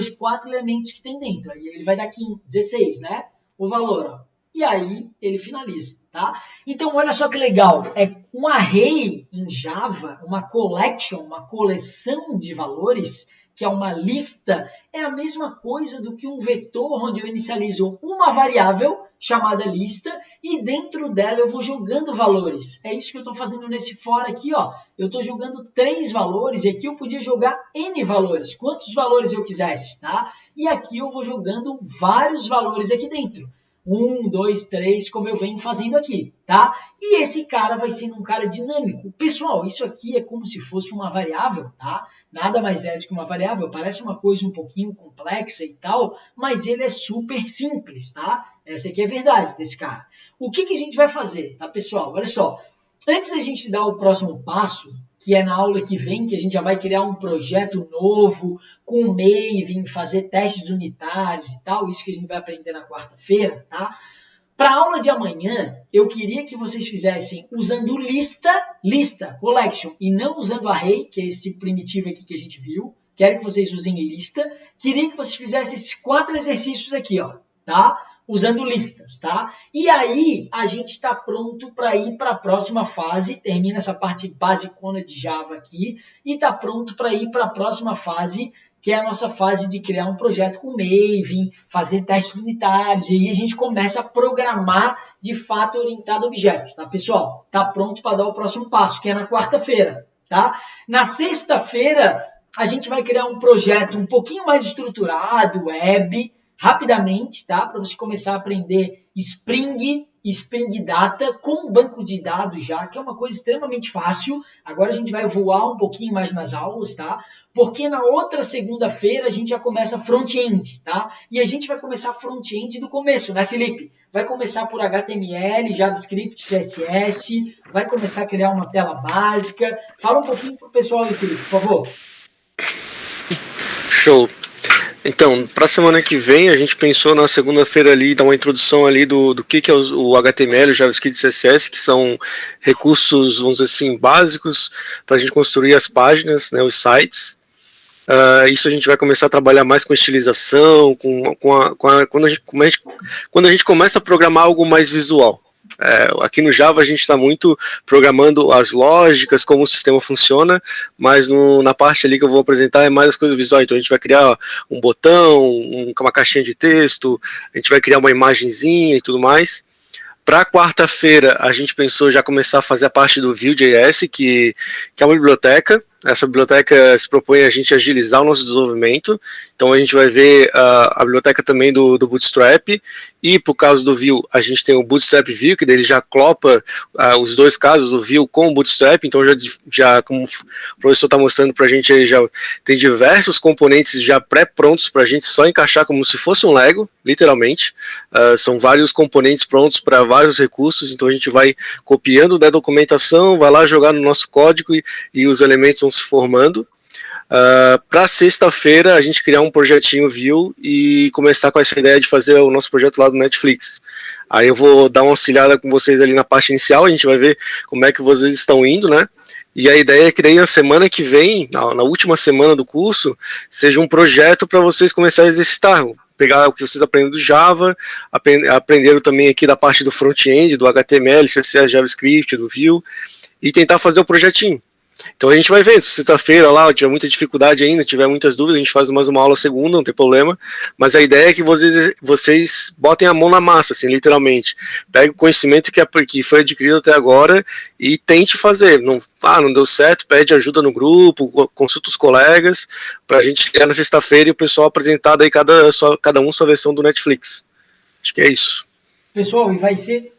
quatro elementos que tem dentro, aí ele vai dar 15, 16, né, o valor, ó. E aí ele finaliza, tá? Então olha só que legal, é um array em Java, uma collection, uma coleção de valores que é uma lista, é a mesma coisa do que um vetor onde eu inicializo uma variável chamada lista e dentro dela eu vou jogando valores. É isso que eu estou fazendo nesse for aqui, ó. Eu estou jogando 3 valores e aqui eu podia jogar N valores, quantos valores eu quisesse, tá? E aqui eu vou jogando vários valores aqui dentro. 1, 2, 3, como eu venho fazendo aqui, tá? E esse cara vai sendo um cara dinâmico. Pessoal, isso aqui é como se fosse uma variável, tá? Nada mais é do que uma variável. Parece uma coisa um pouquinho complexa e tal, mas ele é super simples, tá? Essa aqui é a verdade desse cara. O que a gente vai fazer, tá, pessoal? Olha só. Antes da gente dar o próximo passo, que é na aula que vem, que a gente já vai criar um projeto novo, com o Maven, fazer testes unitários e tal, isso que a gente vai aprender na quarta-feira, tá? Para a aula de amanhã, eu queria que vocês fizessem usando lista, collection, e não usando array, que é esse tipo primitivo aqui que a gente viu. Quero que vocês usem lista. Queria que vocês fizessem esses 4 exercícios aqui, ó, tá? Usando listas, tá? E aí, a gente está pronto para ir para a próxima fase, termina essa parte basicona de Java aqui, e está pronto para ir para a próxima fase, que é a nossa fase de criar um projeto com Maven, fazer testes unitários, e aí a gente começa a programar de fato orientado a objetos, tá, pessoal? Está pronto para dar o próximo passo, que é na quarta-feira, tá? Na sexta-feira, a gente vai criar um projeto um pouquinho mais estruturado, web, rapidamente, tá? Para você começar a aprender Spring Data com banco de dados já, que é uma coisa extremamente fácil. Agora a gente vai voar um pouquinho mais nas aulas, tá? Porque na outra segunda-feira a gente já começa front-end, tá? E a gente vai começar front-end do começo, né, Felipe? Vai começar por HTML, JavaScript, CSS, vai começar a criar uma tela básica. Fala um pouquinho pro pessoal aí, Felipe, por favor. Show. Então, para a semana que vem, a gente pensou na segunda-feira ali, dar uma introdução ali do que é o HTML, o JavaScript e CSS, que são recursos, vamos dizer assim, básicos para a gente construir as páginas, né, os sites. Isso a gente vai começar a trabalhar mais com estilização, quando a gente começa a programar algo mais visual. Aqui no Java a gente está muito programando as lógicas, como o sistema funciona, mas na parte ali que eu vou apresentar é mais as coisas visuais. Então a gente vai criar um botão, uma caixinha de texto, a gente vai criar uma imagenzinha e tudo mais. Para quarta-feira a gente pensou já começar a fazer a parte do Vue.js, que é uma biblioteca. Essa biblioteca se propõe a gente agilizar o nosso desenvolvimento, então a gente vai ver a biblioteca também do Bootstrap, e por causa do Vue, a gente tem o Bootstrap Vue, que daí já clopa os dois casos, o Vue com o Bootstrap, então já como o professor está mostrando para a gente, aí já tem diversos componentes já pré-prontos para a gente só encaixar como se fosse um Lego, literalmente. São vários componentes prontos para vários recursos, então a gente vai copiando da documentação, vai lá jogar no nosso código e os elementos vão se formando. Para sexta-feira a gente criar um projetinho Vue e começar com essa ideia de fazer o nosso projeto lá do Netflix. Aí eu vou dar uma auxiliada com vocês ali na parte inicial, a gente vai ver como é que vocês estão indo, né? E a ideia é que daí na semana que vem, na última semana do curso, seja um projeto para vocês começarem a exercitar, pegar o que vocês aprendem do Java, aprenderam também aqui da parte do front-end, do HTML, CSS, JavaScript, do Vue, e tentar fazer o projetinho. Então a gente vai ver, se sexta-feira lá tiver muita dificuldade ainda, tiver muitas dúvidas, a gente faz mais uma aula segunda, não tem problema, mas a ideia é que vocês botem a mão na massa, assim, literalmente. Pegue o conhecimento que foi adquirido até agora e tente fazer. Não deu certo, pede ajuda no grupo, consulta os colegas, pra gente chegar na sexta-feira e o pessoal apresentar daí cada um sua versão do Netflix. Acho que é isso. Pessoal, e vai ser...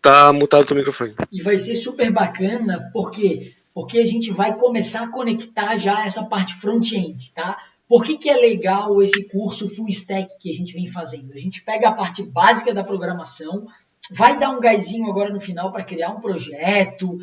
Tá mutado o microfone. E vai ser super bacana, porque a gente vai começar a conectar já essa parte front-end, tá? Por que é legal esse curso full stack que a gente vem fazendo? A gente pega a parte básica da programação, vai dar um gásinho agora no final para criar um projeto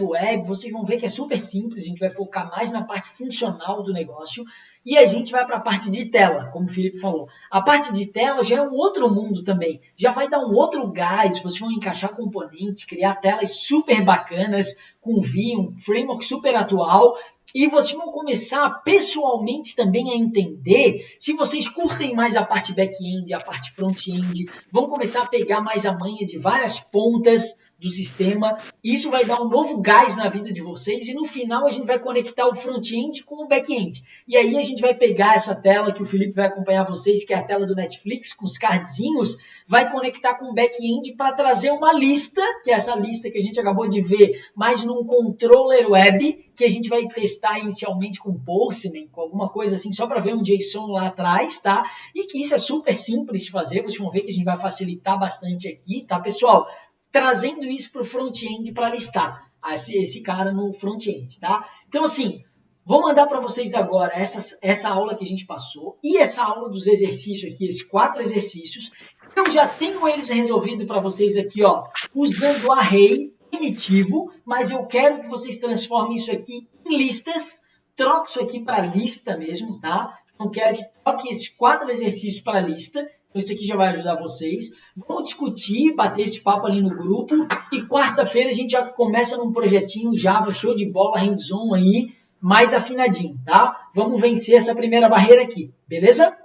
web, vocês vão ver que é super simples, a gente vai focar mais na parte funcional do negócio, e a gente vai para a parte de tela, como o Felipe falou. A parte de tela já é um outro mundo também, já vai dar um outro gás, vocês vão encaixar componentes, criar telas super bacanas, com Vue, um framework super atual, e vocês vão começar pessoalmente também a entender se vocês curtem mais a parte back-end, a parte front-end, vão começar a pegar mais a manha de várias pontas do sistema. Isso vai dar um novo gás na vida de vocês e no final a gente vai conectar o front-end com o back-end. E aí a gente vai pegar essa tela que o Felipe vai acompanhar vocês, que é a tela do Netflix, com os cardzinhos, vai conectar com o back-end para trazer uma lista, que é essa lista que a gente acabou de ver, mas num controller web, que a gente vai testar inicialmente com Postman, com alguma coisa assim, só para ver um JSON lá atrás, tá? E que isso é super simples de fazer, vocês vão ver que a gente vai facilitar bastante aqui, tá, pessoal? Trazendo isso para o front-end para listar esse cara no front-end, tá? Então, assim, vou mandar para vocês agora essa aula que a gente passou e essa aula dos exercícios aqui, esses 4 exercícios. Eu já tenho eles resolvidos para vocês aqui, ó, usando o array primitivo, mas eu quero que vocês transformem isso aqui em listas. Troque isso aqui para lista mesmo, tá? Então, quero que troque esses 4 exercícios para lista. Então, isso aqui já vai ajudar vocês. Vamos discutir, bater esse papo ali no grupo. E quarta-feira a gente já começa num projetinho Java, show de bola, hands-on aí, mais afinadinho, tá? Vamos vencer essa primeira barreira aqui, beleza?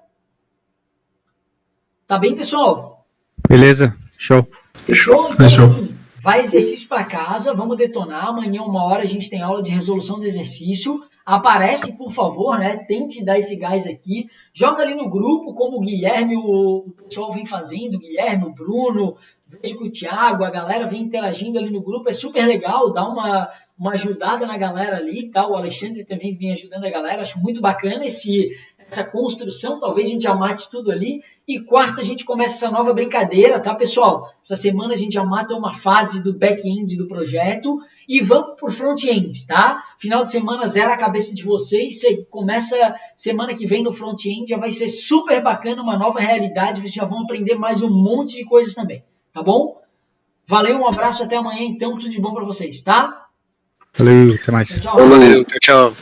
Tá bem, pessoal? Beleza, show. Fechou? Então, assim, vai exercício para casa, vamos detonar. Amanhã, 1h, a gente tem aula de resolução do exercício. Aparece, por favor, né? Tente dar esse gás aqui. Joga ali no grupo, como o Guilherme, o pessoal vem fazendo, o Guilherme, o Bruno, vejo que o Thiago, a galera vem interagindo ali no grupo. É super legal, dá uma ajudada na galera ali, tá? O Alexandre também vem ajudando a galera. Acho muito bacana essa construção. Talvez a gente já mate tudo ali. E quarta a gente começa essa nova brincadeira, tá, pessoal? Essa semana a gente já mata uma fase do back-end do projeto e vamos pro front-end, tá? Final de semana zera a cabeça de vocês. Você começa semana que vem no front-end, já vai ser super bacana, uma nova realidade. Vocês já vão aprender mais um monte de coisas também, tá bom? Valeu, um abraço, até amanhã, então. Tudo de bom para vocês, tá? Valeu, até mais. Tchau. Valeu, tchau.